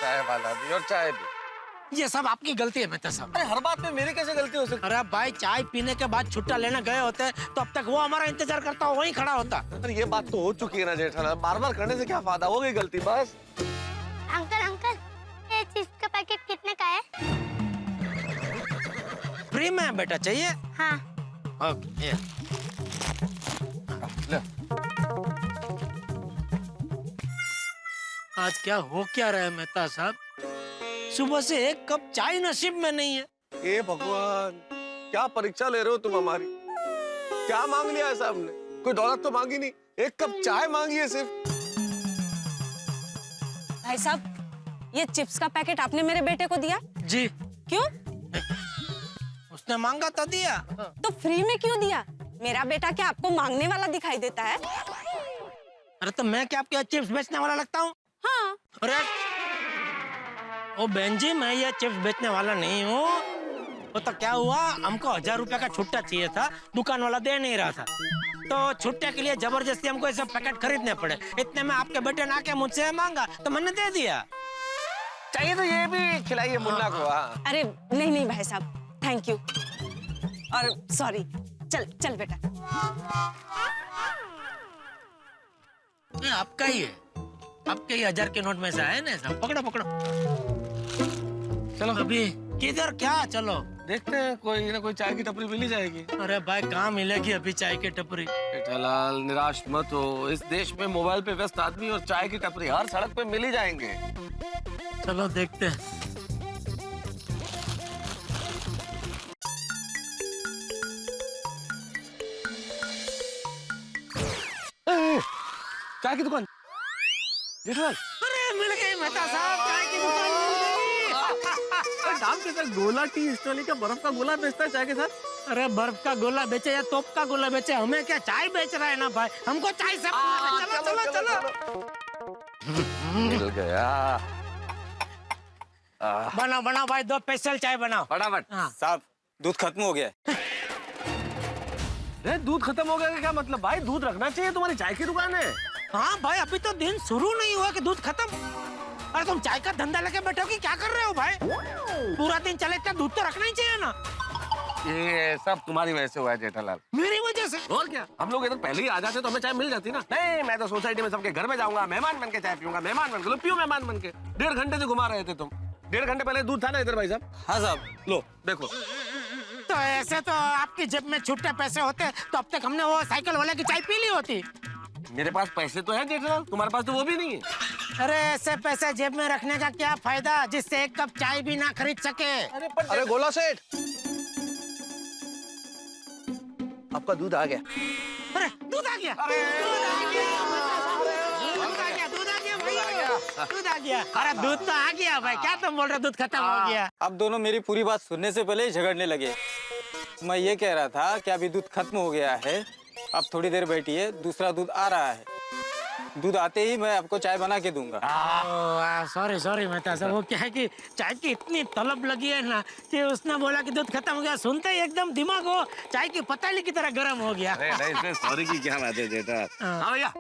चाय वाला भी और चाय भी। ये सब आपकी गलती है मेहता साहब। अरे हर बात में मेरी कैसे गलती हो सकती? अरे भाई चाय पीने के बाद छुट्टा लेने गए होते तो अब तक वो हमारा इंतजार करता, वहीं खड़ा होता। अरे ये बात तो हो चुकी है ना जेठालाल, बार-बार करने से क्या फायदा, हो गई गलती बस। अंकल ये चिप्स का पैकेट कितने का है? फ्री में है बेटा, चाहिए? हाँ। ओके आज क्या हो क्या रहा है मेहता साहब? सुबह से एक कप चाय नसीब में नहीं है। हे भगवान, क्या परीक्षा ले रहे हो तुम हमारी? क्या मांग लिया है साहब ने? कोई दौलत तो मांगी नहीं, एक कप चाय मांगी है सिर्फ। भाई साहब, ये चिप्स का पैकेट आपने मेरे बेटे को दिया? जी। क्यों? उसने मांगा तो दिया। तो फ्री में क्यों दिया? मेरा बेटा क्या आपको मांगने वाला दिखाई देता है? अरे तो मैं क्या आपके चिप्स बेचने वाला लगता हूँ? हाँ। अरे ओ बहन जी, मैं ये चिप्स बेचने वाला नहीं हूँ। वो तो क्या हुआ, हमको 1000 रुपया का छुट्टा चाहिए था, दुकान वाला दे नहीं रहा था, तो छुट्टे के लिए जबरदस्ती हमको ये सब पैकेट खरीदने पड़े। इतने में आपके बेटे ने आके मुझसे मांगा तो मैंने दे दिया। चाहिए तो ये भी खिलाइए मुन्ना को। हाँ। अरे नहीं नहीं भाई साहब, थैंक यू और सॉरी। चल चल बेटा। ये आपका ही है, आपके ही 1000 के नोट में से आए ना सब। पकड़ो पकड़ो। चलो अभी किधर क्या? चलो देखते हैं, कोई ना कोई चाय की टपरी मिल ही जाएगी। अरे भाई कहाँ मिलेगी अभी चाय की टपरी? जेठालाल निराश मत हो, इस देश में मोबाइल पे व्यस्त आदमी और चाय की टपरी हर सड़क पे मिल ही जाएंगे। चलो देखते हैं। चाय की दुकान। जेठालाल, अरे मिल गई मेहता साहब, चाय की दुकान मिल गई। नाम कैसा? गोला टी स्टॉल का बर्फ का गोला बेचता है चाय के साथ। अरे बर्फ का गोला बेचे या तोप का गोला बेचे, हमें क्या चाय बेच रहा है ना भाई, हमको चाय से चलो चलो चलो। मिल गया। बनाओ बनाओ भाई, 2 स्पेशल चाय बनाओ फटाफट। हाँ। साहब, दूध खत्म हो गया है। दूध खत्म हो गया का क्या मतलब? भाई दूध रखना चाहिए, तुम्हारी चाय की दुकान है। हाँ भाई, अभी तो दिन शुरू नहीं हुआ कि दूध खत्म। अरे तुम चाय का धंधा लेके बैठो कि क्या कर रहे हो भाई? पूरा दिन चले इतना दूध तो रखना ही चाहिए ना। ये सब तुम्हारी वजह से हुआ है जेठालाल। मेरी वजह से? और क्या, हम लोग इधर पहले ही आ जाते तो हमें चाय मिल जाती ना। नहीं, मैं तो सोसाइटी में सबके घर में जाऊंगा, मेहमान बन के चाय पीऊंगा, मेहमान बन के। पियो मेहमान बन के। 1.5 घंटे से घुमा रहे थे तुम। 1.5 घंटे पहले दूध था ना इधर भाई साहब? हाँ साहब। लो देखो। तो ऐसे तो आपकी जेब में छुट्टे पैसे होते तो अब तक हमने वो साइकिल वाले की चाय पी ली होती। मेरे पास पैसे तो है जेठालाल, तुम्हारे पास तो वो भी नहीं है। अरे ऐसे पैसे जेब में रखने का क्या फायदा जिससे एक कप चाय भी ना खरीद सके। अरे गोला सेठ, आपका दूध आ गया। अरे दूध आ गया, दूध आ गया, दूध आ गया, दूध आ गया भैया, दूध आ गया। अरे दूध तो आ गया भाई, क्या तुम बोल रहे हो दूध खत्म हो गया? अब दोनों मेरी पूरी बात सुनने से पहले ही झगड़ने लगे। मैं ये कह रहा था कि अभी दूध खत्म हो गया है, अब थोड़ी देर बैठिए, दूसरा दूध आ रहा है। दूध आते ही मैं आपको चाय बना के दूंगा। सॉरी सॉरी मेहता साहब, वो क्या है कि चाय की इतनी तलब लगी है ना कि उसने बोला कि दूध खत्म हो गया, सुनते ही एकदम दिमाग हो चाय की पतीली की तरह गर्म हो गया। अरे नहीं, इसमें सॉरी की क्या बात है जेठा। हाँ भैया,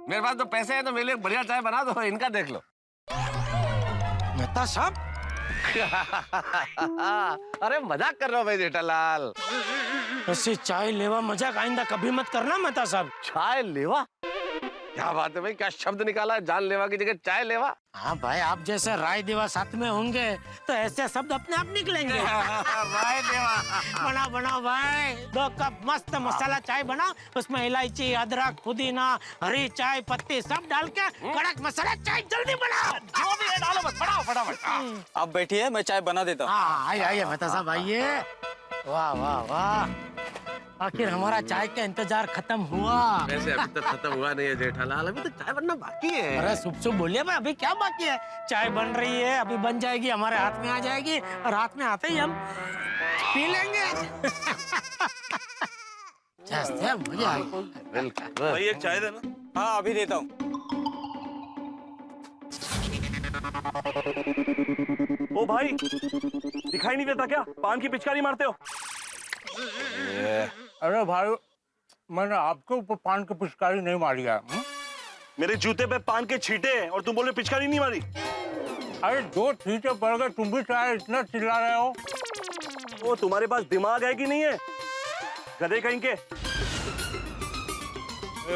मेरे पास तो पैसे हैं तो मेरे लिए बढ़िया चाय बना दो, इनका देख लो। मेहता साहब अरे मजाक कर रहा हूँ भाई जेठालाल। ऐसी चाय लेवा मजाक आइंदा कभी मत करना मेहता साहब। चाय लेवा? क्या बात है भाई, क्या शब्द निकाला है, जान लेवा की जगह चाय लेवा। हाँ भाई, आप जैसे राय देवा साथ में होंगे तो ऐसे शब्द अपने आप निकलेंगे। राय देवा। बनाओ बनाओ भाई, 2 कप मस्त मसाला चाय बनाओ, उसमें इलायची, अदरक, पुदीना, हरी चाय पत्ती सब डाल के कड़क मसाला चाय जल्दी बनाओ। जो भी है डालो, बस बनाओ फटाफट। आप बैठिए, मैं चाय बना देता हूँ। हाँ आइए आइए मेहता साहब आइए। वाह वाह वाह, आखिर हमारा चाय का इंतजार खत्म हुआ। वैसे अभी तक खत्म हुआ नहीं है जेठालाल, अभी तो चाय बनना बाकी है। अरे शुभ शुभ बोलिए भाई, अभी क्या बाकी है? चाय बन रही है, अभी बन जाएगी, हमारे हाथ में आ जाएगी और हाथ में आते ही हम पी लेंगे। मजा आएगा। भाई एक चाय देना। हाँ अभी देता हूँ। ओ भाई, दिखाई नहीं देता क्या? पान की पिचकारी मारते हो? अरे भाई, मैंने आपके ऊपर पान की पिचकारी नहीं मारी है। मेरे जूते पे पान के छींटे हैं और तुम बोले पिचकारी नहीं मारी? अरे 2 छींटे पड़ गए, तुम भी चाहे इतना चिल्ला रहे हो। ओ तुम्हारे पास दिमाग है कि नहीं है? गधे कहीं के।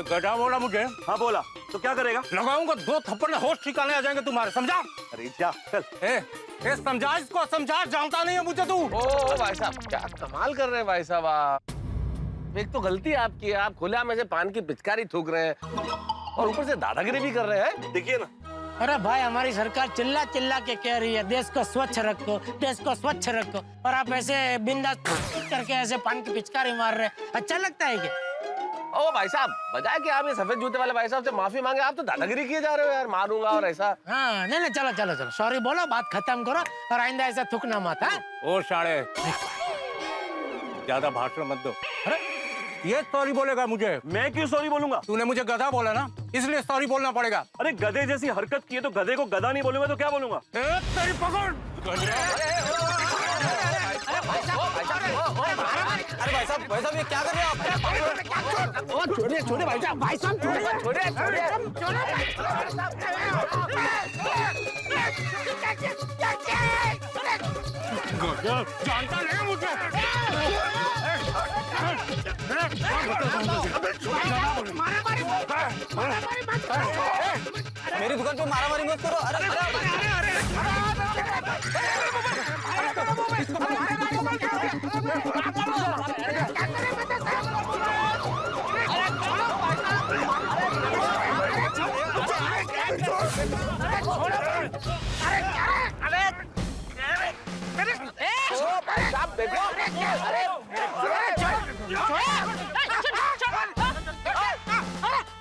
गधा बोला मुझे? हाँ बोला, तो क्या करेगा? लगाऊंगा 2 थप्पड़, होश ठिकाने आ जाएंगे तुम्हारे, समझा? अरे जा चल। ए समझा इसको, समझा, जानता नहीं है मुझे तू। ओ भाई साहब, क्या कमाल कर रहे हैं भाई साहब आप। एक तो गलती आपकी है, आप खुले में से पान की पिचकारी थूक रहे हैं और ऊपर से दादागिरी भी कर रहे हैं। देखिए ना। अरे भाई हमारी सरकार चिल्ला चिल्ला के कह रही है देश को स्वच्छ रखो, देश को स्वच्छ रखो, और आप ऐसे बिंदास करके ऐसे पान की पिचकारी मार रहे हैं। अच्छा लगता है क्या? ओ भाई साहब, बजाय कि आप ये सफेद जूते वाले भाई साहब से माफी मांगे, आप तो दादागिरी किए जा रहे हो यार, मारूंगा और ऐसा। हाँ नहीं नहीं, चलो चलो चलो, सॉरी बोलो, बात खत्म करो और आइंदा ऐसा थूकना मत। हाँ ओ साले, ज्यादा भाषण मत दो। अरे ये सॉरी बोलेगा मुझे? मैं क्यों सॉरी बोलूंगा? तूने मुझे गधा बोला ना, इसलिए सॉरी बोलना पड़ेगा। अरे गधे जैसी हरकत की है तो गधे को गधा नहीं बोलूंगा तो क्या बोलूंगा? तेरी पकड़। अरे भाई साहब ये क्या कर रहे हो आप? छोड़िए छोड़िए भाई साहब, भाई साहब छोड़िए जानता नहीं मुझे। मेरी दुकान पे मारामारी मत करो।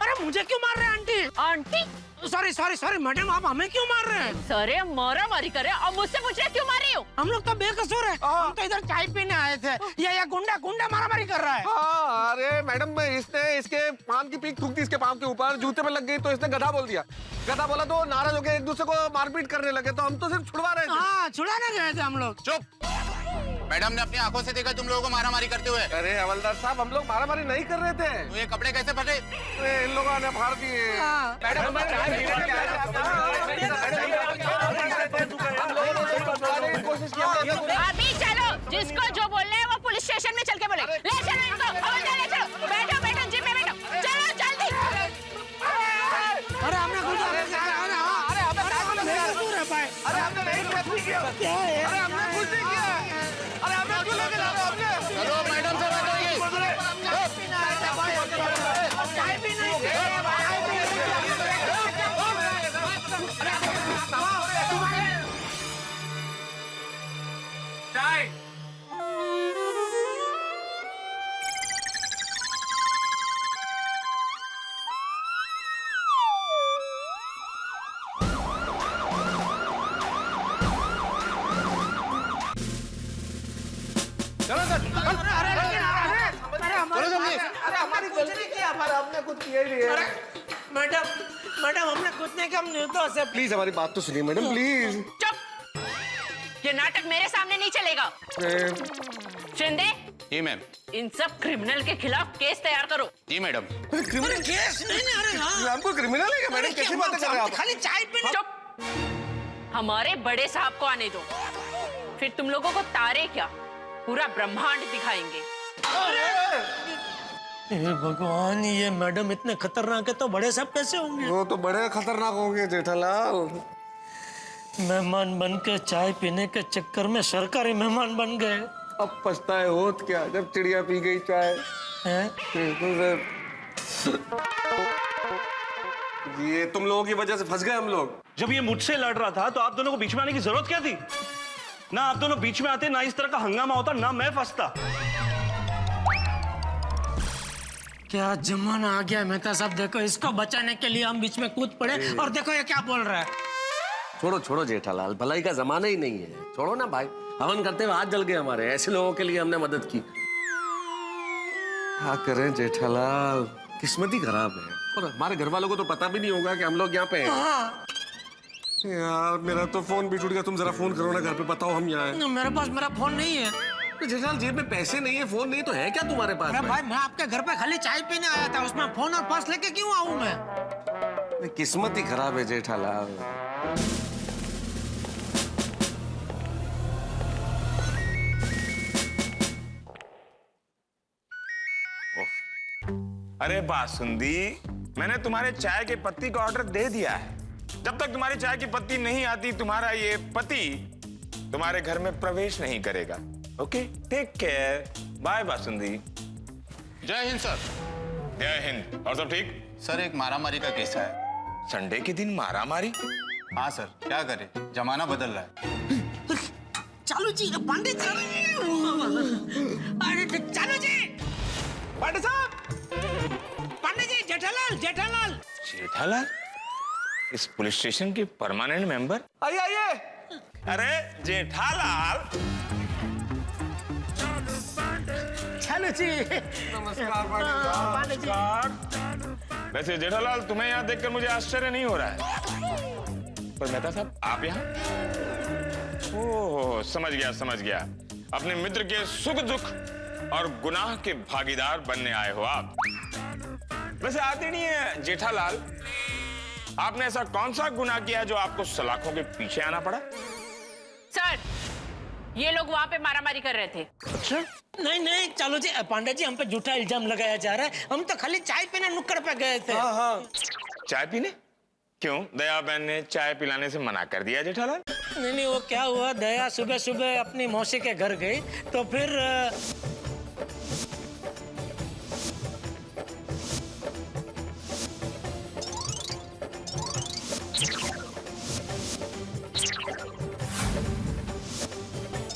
अरे मुझे क्यों मार रहे हैं aunty? Aunty sorry sorry sorry madam, आप हमें क्यों मार रहे हैं? सरे मारा मारी करे और मुझसे पूछ रहे क्यों मार रही हो? हम लोग तो बेकसूर है, हम तो इधर चाय पीने आए थे। ये गुंडा गुंडा मारामारी कर रहा है। हाँ, अरे मैडम, इसने इसके पान की पीक थूक दी इसके पाँव के ऊपर, जूते पे लग गई तो इसने गधा बोल दिया। गधा बोला तो नाराज हो गए, एक दूसरे को मारपीट करने लगे, तो हम तो सिर्फ छुड़वा रहे थे। हाँ, छुड़ाने गए थे हम लोग। चुप। मैडम ने अपनी आंखों से देखा तुम लोगों को मारामारी करते हुए। अरे हवलदार साहब, हम लोग मारामारी नहीं कर रहे थे। तो ये कपड़े कैसे फटे? इन लोगों ने फाड़ दिए। अभी चलो, जिसको जो बोल रहे हैं वो पुलिस स्टेशन में चल के बोले। ले चलो इनको, ले चलो, बैठो बैठो, जीप में बैठो, चलो जल्दी। अरे हमने कुछ चलो मैडम से बात होगी। मैडम मैडम, हमने कुछ नहीं किया, हम निर्दोष है। प्लीज हमारी बात तो सुनिए मैडम, प्लीज। चुप, ये नाटक मेरे सामने नहीं चलेगा। शिंदे जी मैम। इन सब क्रिमिनल के खिलाफ केस तैयार करो। जी मैडम। क्रिमिनल केस नहीं, अरे हाँ। हमको क्रिमिनल है क्या मैडम? कैसी बातें कर रहे हैं आप? खाली चाय पीने। चुप, हमारे बड़े साहब को आने दो, फिर तुम लोगों को तारे क्या पूरा ब्रह्मांड दिखाएंगे। हे भगवान, ये मैडम इतने खतरनाक है तो बड़े साहब कैसे होंगे? वो तो बड़े खतरनाक होंगे जेठालाल। मेहमान बन के चाय पीने के चक्कर में सरकारी मेहमान बन गए। अब पछताए होत क्या जब चिड़िया पी गई चाय। ये तुम लोगों की वजह से फंस गए हम लोग। जब ये मुझसे लड़ रहा था तो आप दोनों को बीच में आने की जरूरत क्या थी? ना आप दोनों बीच में आते, ना इस तरह का हंगामा होता, ना मैं फंसता। क्या जमाना आ गया मेहता साहब, देखो इसको बचाने के लिए हम बीच में कूद पड़े और देखो ये क्या बोल रहा है। छोड़ो छोड़ो जेठालाल, भलाई का जमाना ही नहीं है, छोड़ो ना भाई। हवन करते हुए हाथ जल गए हमारे, ऐसे लोगों के लिए हमने मदद की। क्या करें जेठालाल, किस्मत ही खराब है। और हमारे घर वालों को तो पता भी नहीं होगा कि हम लोग यहाँ पे हैं। यार मेरा तो फोन भी टूट गया, तुम जरा फोन करो ना घर पे, बताओ हम यहाँ हैं। मेरे पास मेरा फोन नहीं है। जेठालाल जेब में पैसे नहीं है, फोन नहीं, तो है क्या तुम्हारे पास? अरे भाई, मैं आपके घर पे खाली चाय पीने आया था, उसमें फोन और पर्स लेके क्यों आऊं मैं? किस्मत ही खराब है जेठालाल। अरे बासुंदी, मैंने तुम्हारे चाय के पत्ती का ऑर्डर दे दिया है। जब तक तुम्हारी चाय की पत्ती नहीं आती, तुम्हारा ये पति तुम्हारे घर में प्रवेश नहीं करेगा। Okay, take care, bye basundi. जय हिंद सर। जय हिंद। और सब ठीक? सर एक मारामारी का केस है। संडे के दिन मारामारी? हाँ सर, क्या करे, जमाना बदल रहा है। चालू जी, पांडे जी, अरे चालू जी, पांडे साहब, पांडे जी, जेठालाल, जेठालाल। जेठालाल? इस पुलिस स्टेशन के परमानेंट मेंबर? आइए आइए। अरे जेठालाल। चालू जी। नमस्कार पांडे जी। वैसे जेठालाल, तुम्हें यहाँ देखकर मुझे आश्चर्य नहीं हो रहा है, पर मेहता साहब आप यहाँ? ओह, समझ गया समझ गया। अपने मित्र के सुख दुख और गुनाह के भागीदार बनने आए हो आप। वैसे आदरणीय जेठालाल, आपने ऐसा कौन सा गुनाह किया जो आपको सलाखों के पीछे आना पड़ा? सर, ये लोग वहाँ पे मारामारी कर रहे थे। अच्छा? नहीं नहीं चालू जी, पांडे जी हम पे झूठा इल्जाम लगाया जा रहा है। हम तो खाली चाय पीने नुक्कड़ पे गए थे। हाँ हाँ। चाय पीने? क्यों, दया बहन ने चाय पिलाने से मना कर दिया जेठालाल? नहीं नहीं, वो क्या हुआ, दया सुबह सुबह अपनी मौसी के घर गई तो फिर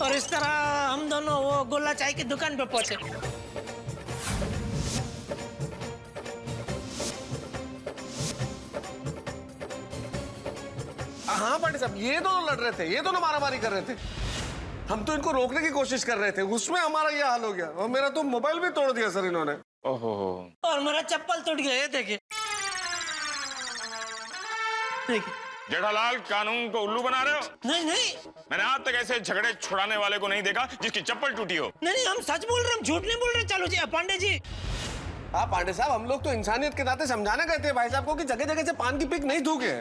और इस तरह हम दोनों वो गोला चाय की दुकान पे पहुंचे। हाँ पांडे साहब, ये दोनों लड़ रहे थे, ये दोनों मारामारी कर रहे थे। हम तो इनको रोकने की कोशिश कर रहे थे, उसमें हमारा ये हाल हो गया। और मेरा तो मोबाइल भी तोड़ दिया सर इन्होंने। ओहो। और मेरा चप्पल टूट गया, ये देखिए। देखिए। जेठालाल, कानून को उल्लू बना रहे हो? नहीं नहीं। मैंने आज तक ऐसे झगड़े छुड़ाने वाले को नहीं देखा जिसकी चप्पल टूटी हो। नहीं नहीं, हम सच बोल रहे हैं, हम झूठ नहीं बोल रहे। चालू जी, पांडे जी। हाँ पांडे साहब, हम लोग तो इंसानियत के नाते समझाने गए थे भाई साहब को कि जगह जगह से पान की पिक नहीं थूके।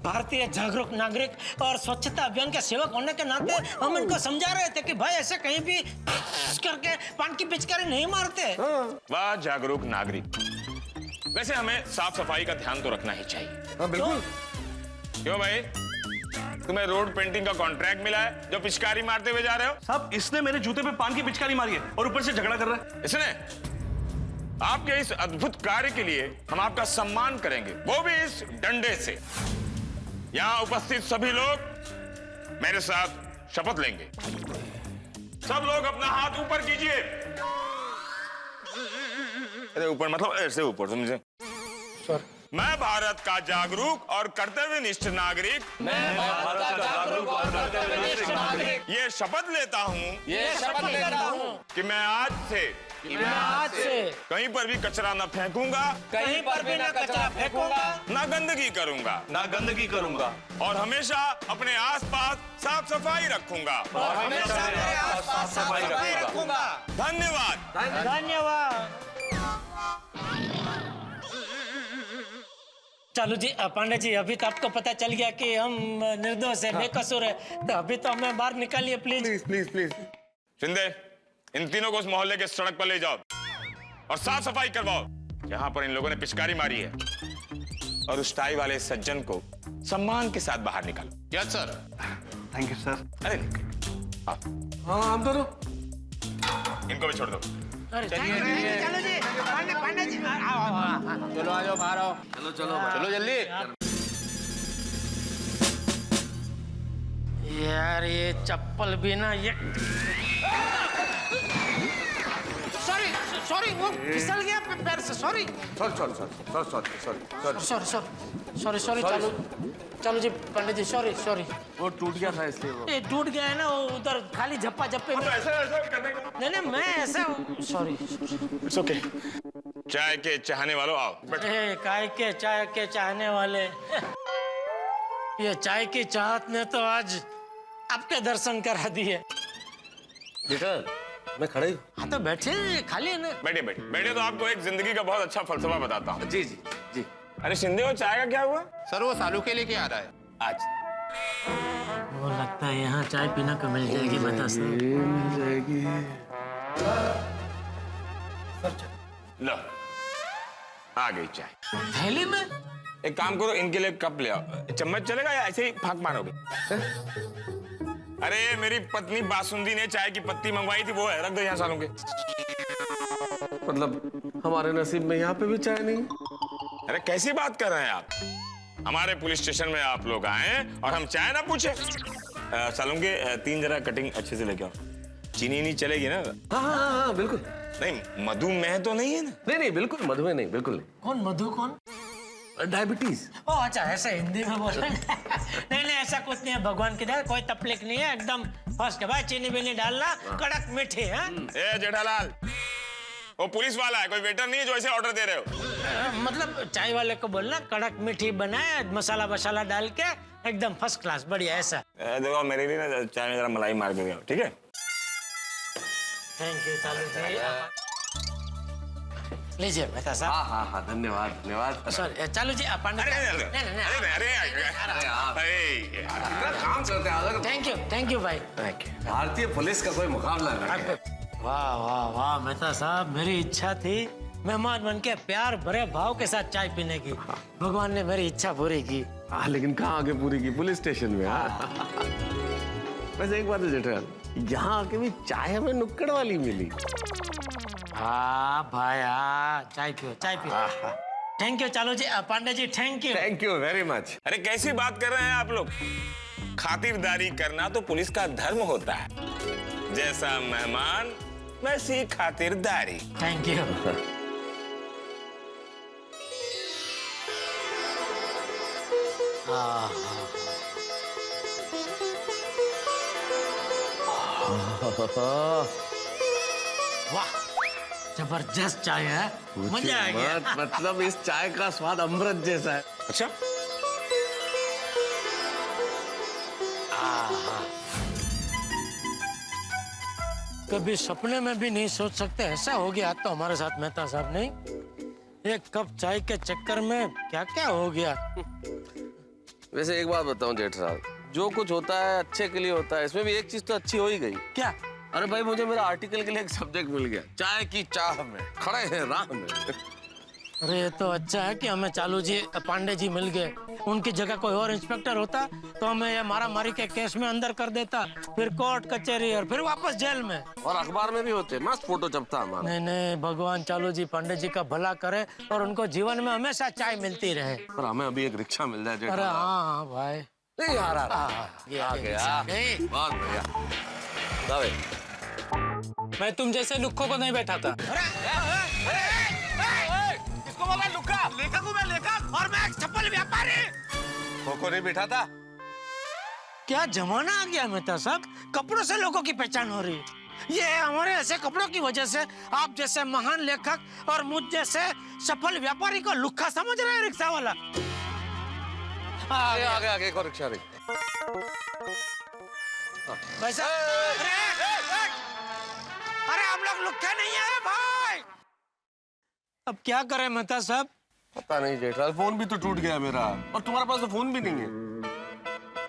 भारतीय जागरूक नागरिक और स्वच्छता अभियान के सेवक होने के नाते हम इनको समझा रहे थे कि भाई ऐसे कहीं भी करके पान की पिचकारी नहीं मारते। वाह जागरूक नागरिक। वैसे हमें साफ सफाई का ध्यान तो रखना ही चाहिए। हाँ बिल्कुल। क्यों भाई, तुम्हें रोड पेंटिंग का कॉन्ट्रैक्ट मिला है जो पिचकारी मारते हुए जा रहे हो? साहब, इसने मेरे जूते पे पान की पिचकारी मारी है और ऊपर से झगड़ा कर रहा है। इसने? आपके इस अद्भुत कार्य के लिए हम आपका सम्मान करेंगे, वो भी इस डंडे से। यहाँ उपस्थित सभी लोग मेरे साथ शपथ लेंगे। सब लोग अपना हाथ ऊपर कीजिए। अरे ऊपर मतलब ऐसे ऊपर, समझे? मैं भारत का जागरूक और कर्तव्यनिष्ठ नागरिक, ये शपथ लेता हूँ कि मैं आज से कहीं पर भी कचरा न फेंकूंगा, कहीं पर भी ना कचरा फेंकूंगा, ना गंदगी करूंगा, और हमेशा अपने आसपास साफ सफाई रखूंगा। धन्यवाद। धन्यवाद। चालू जी, पांडे जी, अभी तो आपको पता चल गया कि हम निर्दोष है, बेकसूर है, तो अभी तो हमें बाहर निकालिए please. Please please please. Shinde, इन तीनों को उस मोहल्ले के सड़क पर ले जाओ और साफ सफाई करवाओ जहां पर इन लोगों ने पिचकारी मारी है, और उस टाई वाले सज्जन को सम्मान के साथ बाहर निकालो। Yes sir. Thank you sir. अरे हाँ हम दोनों। इनको भी छोड़ दो। चलो जी, पांडे जी, आओ। चलो आ जाओ, बाहर आओ। चलो जल्दी। यार ये चप्पल भी ना, ये सॉरी वो फिसल गया पैर से। सॉरी चालू जी, पंडित जी, सॉरी। वो टूट गया था इसलिए वो। ये टूट गया है ना, वो उधर खाली झप्पा झप्पे में। ऐसा करने का। नहीं मैं ऐसा, सॉरी। It's okay. चाय के चाहने वालों आओ, बैठो। काय के चाय के चाहने वाले, ये चाय की चाहत ने तो आज आपके दर्शन करा दिए। बेटा मैं खड़े हूँ। हाँ तो बैठे, खाली है ना। बैठे तो आपको एक जिंदगी का बहुत अच्छा फलसफा बताता हूँ। जी जी जी। अरे शिंदे, वो चाय का क्या हुआ? सर वो सालू के लेके आ रहा है आज। वो लगता है यहाँ चाय पीना को मिल जाएगी, बता सर। लो, आ गई चाय थैली में। एक काम करो, इनके लिए कप ले आओ। चम्मच चलेगा या ऐसे ही फांक मारोगे? अरे मेरी पत्नी बासुंदी ने चाय की पत्ती मंगवाई थी, वो है, रख दो यहाँ सालों के। मतलब हमारे नसीब में यहाँ पे भी चाय नहीं? अरे कैसी बात कर रहे हैं आप? हमारे पुलिस स्टेशन में आप लोग आए और हम चाय ना पूछे? सालों के 3 जरा कटिंग अच्छे से लेके आओ। चीनी नहीं चलेगी ना? हाँ बिल्कुल। नहीं मधुमेह तो नहीं है ना? नहीं बिल्कुल मधुमेह नहीं, बिल्कुल नहीं। कौन मधु कौन? डायबिटीज। ओ अच्छा, ऐसा हिंदी में बोल रहे हैं। नहीं ऐसा कुछ नहीं है, भगवान की दया, कोई तकलीफ नहीं है, एकदम फर्स्ट भाई। चीनी बीनी डालना, कड़क मीठी है। ए जेठालाल, वो पुलिस वाला है, कोई वेटर नहीं है जो ऐसे ऑर्डर दे रहे हो। मतलब चाय वाले को बोलना कड़क मीठी बनाए, मसाला वसाला डाल के एकदम फर्स्ट क्लास, बढ़िया ऐसा। देखो मेरे लिए ना चाय में जरा मलाई मार के दो, ठीक है? थैंक यू चालू जी। लीजिए मेहता साहब। हाँ धन्यवाद धन्यवाद। सॉरी चालू जी, आप अरे काम करते हैं। थैंक यू भाई। भारतीय पुलिस का कोई मुकाबला नहीं। वाह वाह वाह मेहता साहब, मेरी इच्छा थी मेहमान बन के प्यार भरे भाव के साथ चाय पीने की, भगवान ने मेरी इच्छा पूरी की। लेकिन कहाँ आके पूरी की? पुलिस स्टेशन में। वैसे एक बात है जेठालाल, यहाँ आके भी चाय हमें नुक्कड़ वाली मिली। हाँ भाई हाँ, चाय पियो चाय पियो। थैंक यू चालू जी, Pandey ji thank you very much. अरे कैसी बात कर रहे हैं आप लोग? खातिरदारी करना तो पुलिस का धर्म होता है। जैसा मेहमान वैसी खातिरदारी। Thank you. वाह जबरदस्त चाय है, मजा आ गया। मतलब इस चाय का स्वाद अमृत जैसा है। अच्छा कभी सपने में भी नहीं सोच सकते ऐसा हो गया तो हमारे साथ मेहता साहब। नहीं, एक कप चाय के चक्कर में क्या क्या हो गया। वैसे एक बात बताऊं जेठराज, जो कुछ होता है अच्छे के लिए होता है, इसमें भी एक चीज तो अच्छी हो ही गई। क्या? अरे भाई मुझे मेरा आर्टिकल के लिए एक सब्जेक्ट मिल गया, चाय की चाह में खड़े हैं राह में। अरे ये तो अच्छा है कि हमें चालू जी पांडे जी मिल गए। उनकी जगह कोई और इंस्पेक्टर होता तो हमें ये मारा मारी के केस में अंदर कर देता, फिर कोर्ट कचहरी और फिर वापस जेल में। और अखबार में भी होते, मस्त फोटो छपता हमारा। नहीं नहीं, भगवान चालू जी पांडे जी का भला करे और उनको जीवन में हमेशा चाय मिलती रहे। पर हमें अभी एक रिक्शा मिल जाए जेठराज। अरे हाँ भाई, नहीं यार आ गया, बहुत बढ़िया। मैं तुम जैसे लुक्खों को नहीं बैठा था। इसको बोला लुक्का, लेखक हूँ मैं, लेखक, और मैं चप्पल व्यापारी। खोखो नहीं बैठा था। क्या जमाना आ गया मेहता साहब, कपड़ों से लोगों की पहचान हो रही है। ये हमारे ऐसे कपड़ों की वजह से आप जैसे महान लेखक और मुझ जैसे सफल व्यापारी को लुक्खा समझ रहे हैं रिक्शा वाला। आगे एक और रिक्शा रही। वैसे अरे हम लोग लुक्खे नहीं है भाई। अब क्या करें मेहता साहब? पता नहीं जेठराज, फोन भी तो टूट गया मेरा, और तुम्हारे पास तो फोन भी नहीं है।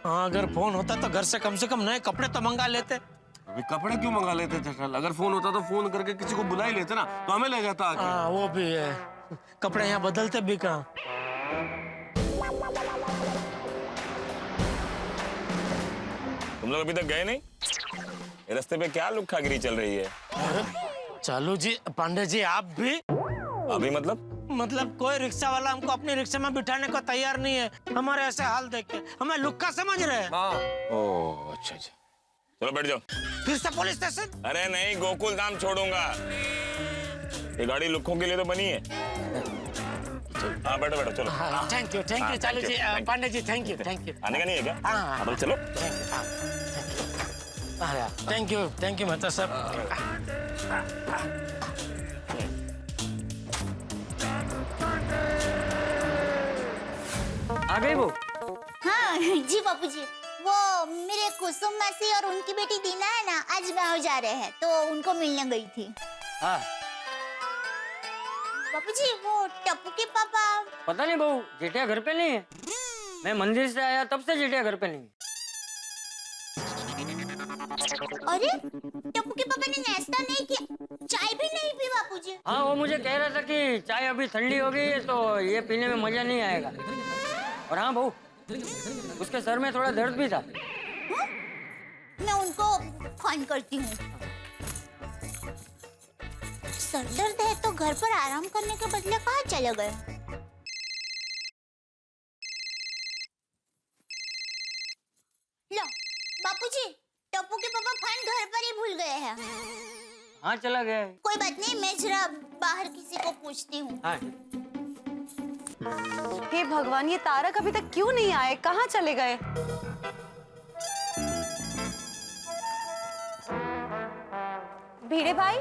हाँ, अगर फोन होता तो घर से कम नए कपड़े तो मंगा लेते। अभी कपड़े क्यों मंगा लेते जेठराज? अगर फोन होता तो फोन करके किसी को बुला ही लेते ना, तो हमें ले जाता आके। हाँ वो भी है, कपड़े यहाँ बदलते भी कहाँ। तुम लोग अभी तक गए नहीं? रास्ते पे क्या लुक्खागिरी चल रही है? अरे चालू जी पांडे जी आप भी? अभी मतलब कोई रिक्शा वाला हमको अपनी रिक्शा में बिठाने को तैयार नहीं है। हमारे ऐसे हाल देख के हमें लुक्का समझ रहे हैं। ओह अच्छा, चलो बैठ जाओ। फिर से पुलिस स्टेशन? अरे नहीं, गोकुल धाम छोड़ूंगा। ये गाड़ी लुक्खों के लिए तो बनी है। हाँ बैठो चलो। थैंक यू चालू जी, पांडे जी थैंक यू। आने का नहीं है क्या? हाँ चलो। थैंक यू मेहता साहब। आ गई वो? हाँ जी बापूजी, वो मेरे कुसुम मासी और उनकी बेटी दीना है ना, आज गाँव जा रहे हैं तो उनको मिलने गई थी। हाँ बापूजी वो टप्पू के पापा? पता नहीं बहू, जेठिया घर पे नहीं है। मैं मंदिर से आया तब से जेठिया घर पे नहीं है। अरे टप्पू के पापा ने नाश्ता नहीं किया, चाय भी नहीं पी बापूजी? हाँ वो मुझे कह रहा था कि चाय अभी ठंडी हो गई है तो ये पीने में मजा नहीं आएगा। और हाँ बहू, उसके सर में थोड़ा दर्द भी था। मैं उनको फोन करती हूँ। सर दर्द है तो घर पर आराम करने के बदले कहाँ चले गए? लो बापूजी, टप्पू के पापा फोन घर पर ही भूल गए हैं। हाँ चला गया है। कोई बात नहीं, मैं जरा बाहर किसी को पूछती हूँ। हाँ। हे भगवान, ये तारक अभी तक क्यों नहीं आए? कहाँ चले गए? भिड़े भाई,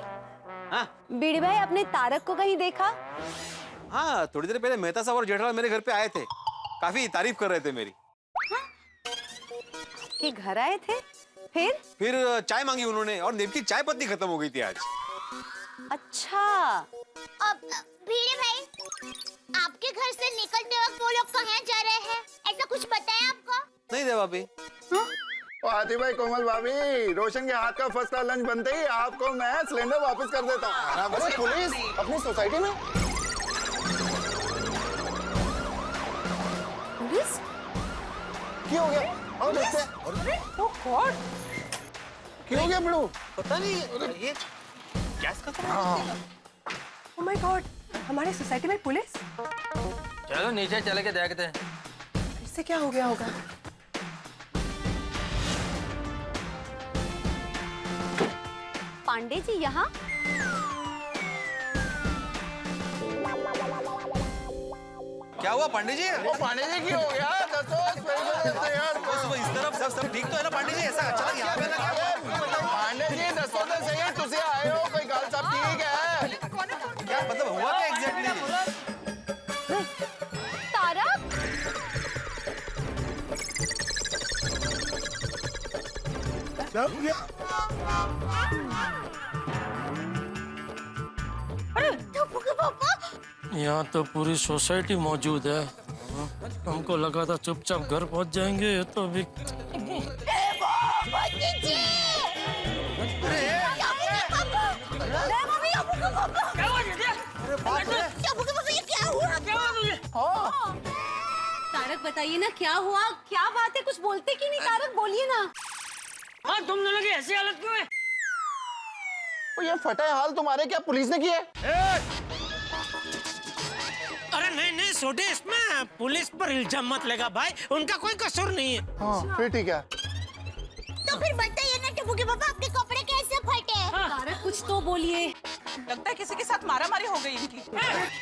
हाँ भिड़े भाई, अपने तारक को कहीं देखा? हाँ, थोड़ी देर पहले मेहता साहब और जेठालाल मेरे घर पे आए थे, काफी तारीफ कर रहे थे मेरी। कि घर आए थे? फिर चाय मांगी उन्होंने और देव की चाय पत्ती खत्म हो गई थी आज। अच्छा। अब भीड़े भाई, आपके घर से निकलते वक्त वो लोग कहाँ जा रहे हैं? ऐसा कुछ बताया आपको? नहीं देवा भाभी। आती भाई, कोमल भाभी, रोशन के हाथ का फर्स्ट क्लास लंच बनते ही आपको मैं सिलेंडर वापस कर देता हूँ। अरे पुलिस अपनी सोसाइटी में? पुलिस? क्या हो गया? और देखते हैं। क्या हो गया बिड़ू? पता नहीं ये गैस खत्म हो गया। ओह माय गॉड, हमारे सोसाइटी में पुलिस? चलो नीचे चल के देखते हैं। इससे क्या हो गया होगा? पांडे जी यहाँ? क्या हुआ पांडे जी? वो पांडे जी की हो गया? इस तरफ सब ठीक तो है ना पांडे जी? ऐसा अचानक यहाँ पे लगा क्या? पांडे जी दसो तो सही, तुझे आए हो, कोई गाल सब ठीक है? क्या मतलब हुआ क्या एग्जैक्टली? तारक? अरे टप्पू के पापा! यहाँ तो पूरी सोसाइटी मौजूद है। हमको लगा था चुपचाप घर पहुँच जाएंगे, ये तो अभी तारक बताइए ना, क्या हुआ? क्या बात है? कुछ बोलते क्यों नहीं? तारक बोलिए ना। हाँ, तुम दोनों की ऐसी हालत क्यों है? ये फटे हाल तुम्हारे क्या पुलिस ने किए? अरे नहीं छोटे, इसमें पुलिस पर इल्जाम मत लगा भाई, उनका कोई कसूर नहीं है। हाँ फिर ठीक है। तो फिर बताइए ना टप्पू के पापा, आपके कपड़े कैसे फटे? तारक कुछ तो बोलिए। लगता है किसी के साथ मारामारी हो गई इनकी।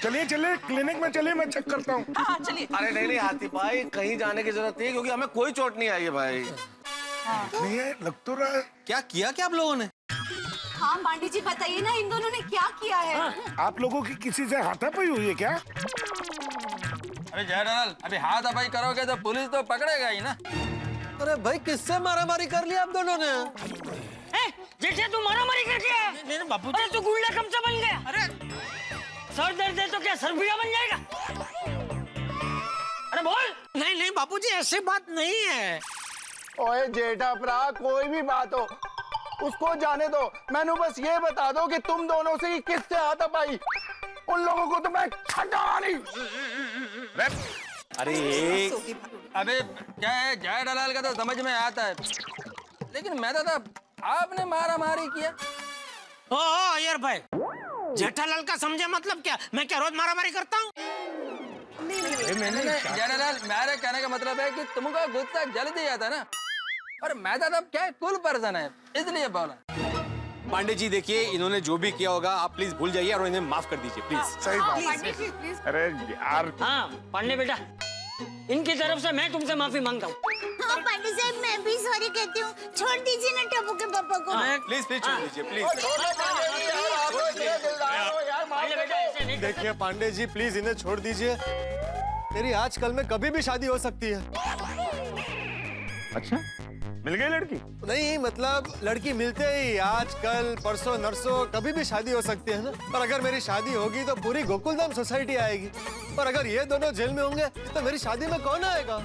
चलिए चलिए क्लिनिक में चलिए, मैं चेक करता हूँ। हाँ चलिए। अरे नहीं हाथी भाई, कहीं जाने की जरूरत नहीं है क्योंकि हमें कोई चोट नहीं आई है भाई। नहीं है, लग तो रहा है। क्या किया क्या आप लोगों ने? हाँ पांडे जी बताइए ना, इन दोनों ने क्या किया है? आप लोगों की किसी से हाथापाई हुई है क्या? अरे जेठालाल, अभी हाथापाई करोगे तो पुलिस तो पकड़ेगा ही ना। अरे भाई किससे मारामारी कर लिया आप दोनों ने? जेठे तू मारामारी करके आया? नहीं बापू। अरे तू गुंडा कब से बन गया? अरे सर दर्द है तो क्या सरबिया बन जाएगा? अरे बोल। नहीं बापूजी, ऐसी बात नहीं है। ओए जेठा भरा, कोई भी बात हो उसको जाने दो, मैंने बस ये बता दो कि तुम दोनों से किससे हाथापाई। उन लोगों को तो मैं छटा नहीं। अरे अबे क्या है, जेठालाल का तो समझ में आता है, लेकिन मैं तो आपने मारामारी किया। ओ यार भाई, जेठालाल का समझे मतलब क्या? मैं क्या रोज मारामारी करता हूँ? जेठालाल, मेरे कहने का मतलब है कि तुमको गुस्सा जल्दी आता ना, और मैं तो क्या कूल पर्सन है, इसलिए बोला। पांडे जी देखिए, इन्होंने जो भी किया होगा आप प्लीज भूल जाइए और इन्हें माफ कर दीजिए प्लीज। सही बात। अरे यार। हाँ पांडे बेटा, इनकी तरफ से मैं तुमसे माफी मांगता हूँ। हाँ पांडे साहब, मैं भी सॉरी कहती हूँ, छोड़ दीजिए ना टप्पू के पापा को। प्लीज छोड़ दीजिए प्लीज। देखिए पांडे जी प्लीज इन्हें छोड़ दीजिए, तेरी आजकल में कभी भी शादी हो सकती है। अच्छा, मिल गई लड़की? नहीं मतलब लड़की मिलते ही आज कल परसों नरसों कभी भी शादी हो सकती है ना। पर अगर मेरी शादी होगी तो पूरी गोकुलधाम सोसाइटी आएगी, पर अगर ये दोनों जेल में होंगे तो मेरी शादी में कौन आएगा?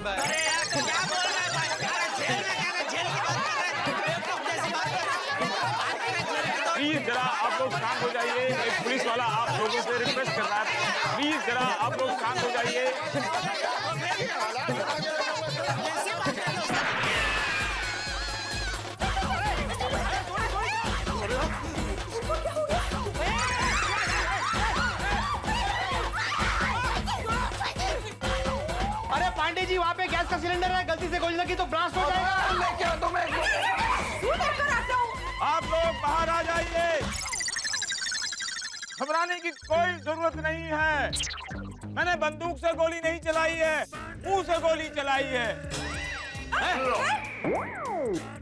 प्लीज जरा आप लोग शांत हो जाइए। एक पुलिस वाला आप लोगों से रिक्वेस्ट कर रहा है, प्लीज जरा आप लोग शांत हो जाइए। जी वहाँ पे गैस का सिलेंडर है, गलती से गोली लगी तो ब्लास्ट हो जाएगा। लेके आ, तो मैं आप लोग बाहर आ जाइए। घबराने की कोई जरूरत नहीं है। मैंने बंदूक से गोली नहीं चलाई है, मुंह से गोली चलाई है।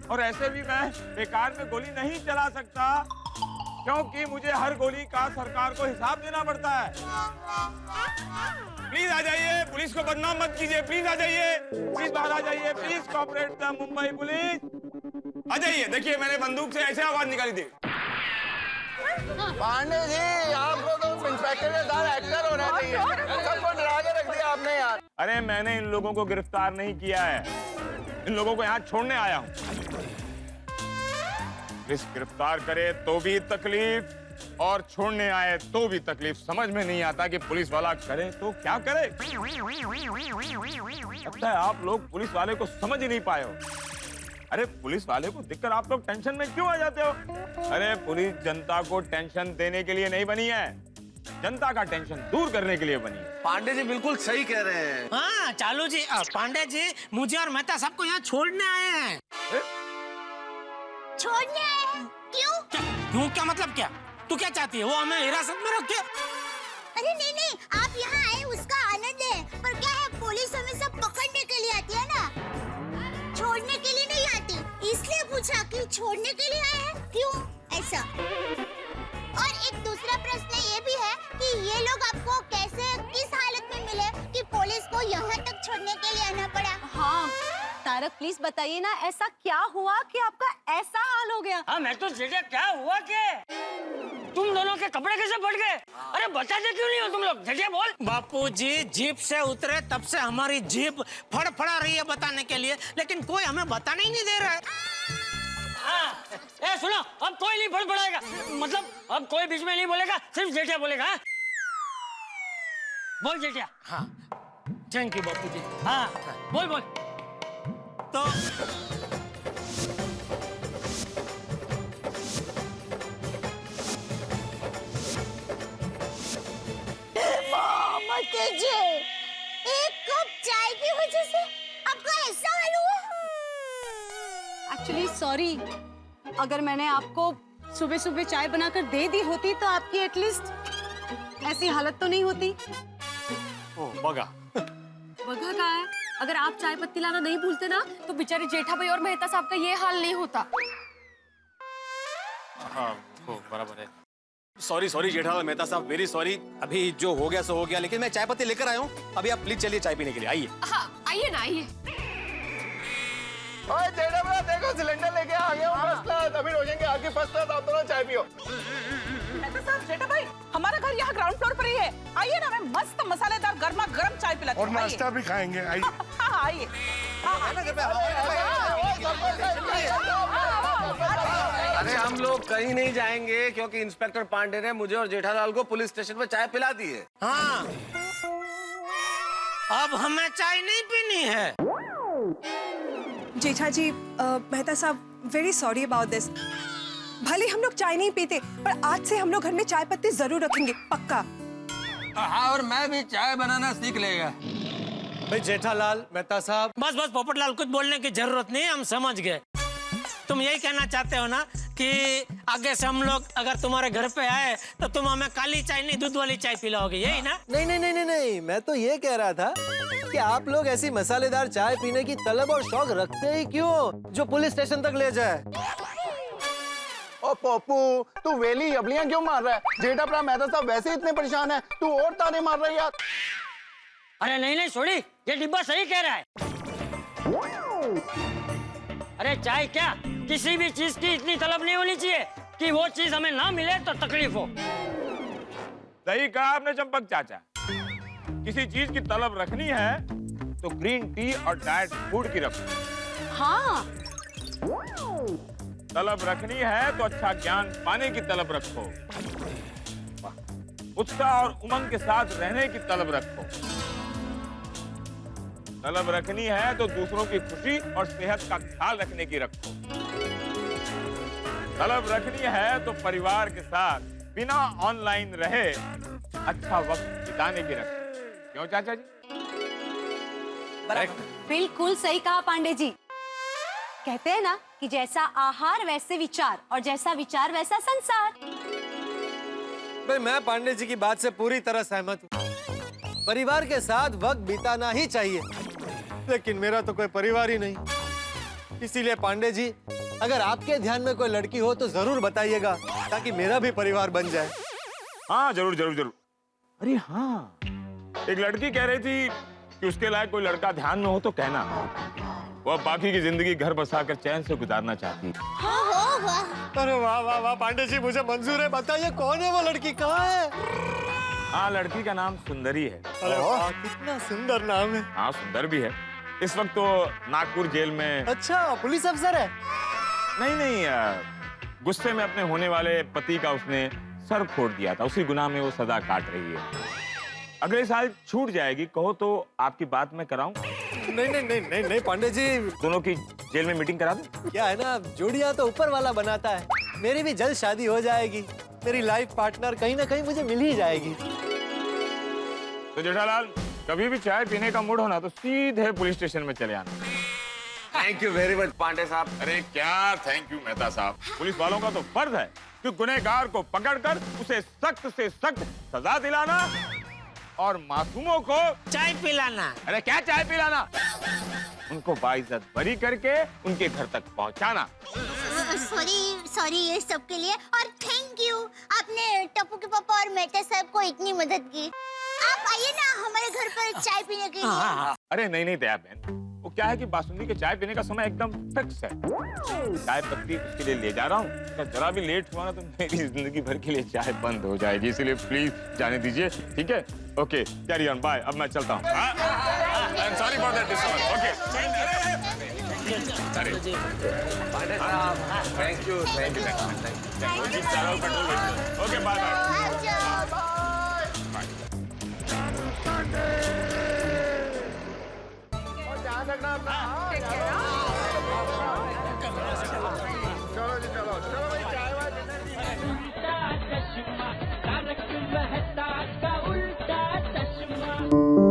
और ऐसे भी मैं बेकार में गोली नहीं चला सकता, क्योंकि मुझे हर गोली का सरकार को हिसाब देना पड़ता है। प्लीज आ जाइए, पुलिस को बदनाम मत कीजिए। प्लीज आ जाइए, प्लीज बाहर आ जाइए। Please cooperate the Mumbai police. आ जाइए। देखिए मैंने बंदूक से ऐसे आवाज निकाली थी। पांडे जी, आपको तो इंस्पेक्टर के साथ एक्टर होना चाहिए। सबको डरा के रख दिया आपने यार। अरे मैंने इन लोगों को गिरफ्तार नहीं किया है, इन लोगों को यहाँ छोड़ने आया हूँ। पुलिस गिरफ्तार करे तो भी तकलीफ और छोड़ने आए तो भी तकलीफ। समझ में नहीं आता कि पुलिस वाला करे तो क्या करे। लगता है आप लोग पुलिस वाले को समझ ही नहीं पाए हो। अरे पुलिस वाले को देखकर आप लोग टेंशन में क्यों आ जाते हो? अरे पुलिस जनता को टेंशन देने के लिए नहीं बनी है, जनता का टेंशन दूर करने के लिए बनी है। पांडे जी बिल्कुल सही कह रहे हैं। हाँ चालू जी, पांडे जी मुझे और मेहता सबको यहाँ छोड़ने आए हैं। छोड़ने आए हैं? क्यों? क्यों क्या मतलब क्या? तू क्या चाहती है, वो हमें हिरासत में रखे? अरे नहीं नहीं, आप यहाँ आए उसका आनंद है, पर क्या है पुलिस हमें सब पकड़ने के लिए आती है ना, छोड़ने के लिए नहीं आती। इसलिए पूछा कि छोड़ने के लिए आए हैं, क्यों ऐसा? और एक दूसरा प्रश्न ये भी है कि ये लोग आपको कैसे, किस हालत में मिले कि पुलिस को यहाँ तक छोड़ने के लिए आना पड़ा? हाँ तारक प्लीज बताइए ना, ऐसा क्या हुआ कि आपका ऐसा हाल हो गया? हाँ मैं तो जेठा, क्या हुआ क्या? तुम दोनों के कपड़े कैसे फट गए? अरे बताते क्यों नहीं हो तुम लोग? जेठा बोल। बापूजी जीप से उतरे तब से हमारी जीप फड़फड़ा रही है बताने के लिए, लेकिन कोई हमें बताने ही नहीं दे रहा है। ए सुनो, अब कोई नहीं फड़फड़ाएगा, मतलब अब कोई बीच में नहीं बोलेगा, सिर्फ जेठा बोलेगा। हाँ? बोल जेठा। हाँ थैंक यू बापूजी। हाँ बोल बोल। तो एक कप चाय की वजह से आपका ऐसा हाल हुआ? एक्चुअली सॉरी, अगर मैंने आपको सुबह सुबह चाय बनाकर दे दी होती तो आपकी एटलीस्ट ऐसी हालत तो नहीं होती। बगा बगा कहाँ है? अगर आप चाय पत्ती लाना नहीं भूलते ना तो बेचारे जेठा भाई और मेहता साहब का ये हाल नहीं होता। हाँ बराबर है। सॉरी सॉरी जेठालाल मेहता साहब, वेरी सॉरी। अभी जो हो गया सो हो गया, लेकिन मैं चाय पत्ती लेकर आया हूँ। अभी आप प्लीज चलिए चाय पीने के लिए, आइए। हाँ आइए ना, आइए। ओए जेठा भाई देखो, सिलेंडर लेके आ गया हूँ फर्स्ट क्लास। अभी रोशन के आगे फर्स्ट क्लास, आप दोनों चाय पियो। जेठा भाई हमारा घर यहाँ ग्राउंड फ्लोर पर ही है, आइए ना, मैं मस्त मसालेदार गर्मा गर्म चाय पिलाती हूँ। और नाश्ता भी खाएंगे, आइए। हाँ आइए। अरे हम लोग कहीं नहीं जाएंगे, क्योंकि इंस्पेक्टर पांडे ने मुझे और जेठालाल को पुलिस स्टेशन पे चाय पिला दी है। हाँ अब हमें चाय नहीं पीनी है। जेठा जी, मेहता साहब वेरी सॉरी अबाउट दिस। भले हम लोग चाय नहीं पीते, पर आज से हम लोग घर में चाय पत्ती जरूर रखेंगे, पक्का। हाँ और मैं भी चाय बनाना सीख लेगा। भाई जेठालाल मेहता साहब, बस बस पोपटलाल, कुछ बोलने की जरूरत नहीं है, हम समझ गए। तुम यही कहना चाहते हो ना कि आगे से हम लोग अगर तुम्हारे घर पे आए तो तुम हमें काली चाय नहीं दूध वाली चाय पिलाओगे, यही ना? नहीं नहीं नहीं नहीं नहीं, मैं तो ये कह रहा था कि आप लोग ऐसी मसालेदार चाय पीने की तलब और शौक रखते ही क्यों जो पुलिस स्टेशन तक ले जाए। ओ पप्पू, तू वेली अबलियां क्यों मार रहा है? जेठा भरा मेहता साहब वैसे इतने परेशान है, तू और ताने मार रहा है यार। अरे नहीं नहीं छोड़ी, ये डिब्बा सही कह रहा है। अरे चाय क्या, किसी भी चीज की इतनी तलब नहीं होनी चाहिए कि वो चीज हमें ना मिले तो तकलीफ हो। सही कहा आपने चंपक चाचा। किसी चीज की तलब रखनी है तो ग्रीन टी और डाइट फूड की रखो। हाँ तलब रखनी है तो अच्छा ज्ञान पाने की तलब रखो। उत्साह और उमंग के साथ रहने की तलब रखो। तलब रखनी है तो दूसरों की खुशी और सेहत का ख्याल रखने की रखो। तलब रखनी है तो परिवार के साथ बिना ऑनलाइन रहे अच्छा वक्त बिताने की रखो। क्यों चाचा जी? बिल्कुल सही कहा पांडे जी। कहते हैं ना कि जैसा आहार वैसे विचार, और जैसा विचार वैसा संसार। भाई मैं पांडे जी की बात से पूरी तरह सहमत हूँ। परिवार के साथ वक्त बिताना ही चाहिए, लेकिन मेरा तो कोई परिवार ही नहीं। इसीलिए पांडे जी, अगर आपके ध्यान में कोई लड़की हो तो जरूर बताइएगा, ताकि मेरा भी परिवार बन जाए। हाँ जरूर जरूर जरूर। अरे हाँ, एक लड़की कह रही थी कि उसके लायक कोई लड़का ध्यान में हो तो कहना। वो बाकी की जिंदगी घर बसाकर चैन से गुजारना चाहती है। अरे वाह वाह वाह पांडे जी, मुझे मंजूर है। बताइए कौन है वो लड़की, कहाँ है? हाँ, लड़की का नाम सुंदरी है। अरे वाह, कितना सुंदर नाम है। हाँ, सुंदर भी है। इस वक्त तो नागपुर जेल में। अच्छा, पुलिस अफसर है? नहीं नहीं, गुस्से में अपने होने वाले पति का उसने सर फोड़ दिया था, उसी गुनाह में वो सजा काट रही है। अगले साल छूट जाएगी, कहो तो आपकी बात मैं कराऊं? नहीं नहीं नहीं नहीं नहीं पांडे जी, दोनों की जेल में मीटिंग करा दूं? क्या है ना, जोड़ियां तो ऊपर वाला बनाता है। मेरी भी जल्द शादी हो जाएगी, मेरी लाइफ पार्टनर कहीं ना कहीं मुझे मिल ही जाएगी। तो जेठालाल, कभी भी चाय पीने का मूड हो ना तो सीधे पुलिस स्टेशन में चले आना। Thank you very much Pandey साहब। अरे क्या थैंक यू मेहता साहब, पुलिस वालों का तो फर्ज है कि गुनहगार को पकड़कर उसे सख्त से सख्त सजा दिलाना और मासूमों को चाय पिलाना। अरे क्या चाय पिलाना, उनको बाइज्जत बरी करके उनके घर तक पहुंचाना। सॉरी ये सब के लिए, और थैंक यू, आपने टप्पू के पापा और मेहता साहब को इतनी मदद की। आप आइए ना हमारे घर पर चाय पीने के लिए। अरे नहीं नहीं दया बहन, वो क्या है कि बासुंदी के चाय पीने का समय एकदम फिक्स है। चाय पत्ती उसके लिए ले जा रहा हूँ, अगर जरा भी लेट हुआ ना तो मेरी जिंदगी भर के लिए चाय बंद हो जाएगी, इसलिए प्लीज जाने दीजिए, ठीक है? Okay, carry on, bye. अब मैं चलता हूँ। Sorry for that disturbance. Okay, Pandey साहब, thank you thank you thank you. चलो पेट्रोल। Okay, bye bye. चलो जी, चलो चलो भाई, चाय वाय उल्टा चश्मा, तारक मेहता का उल्टा चश्मा।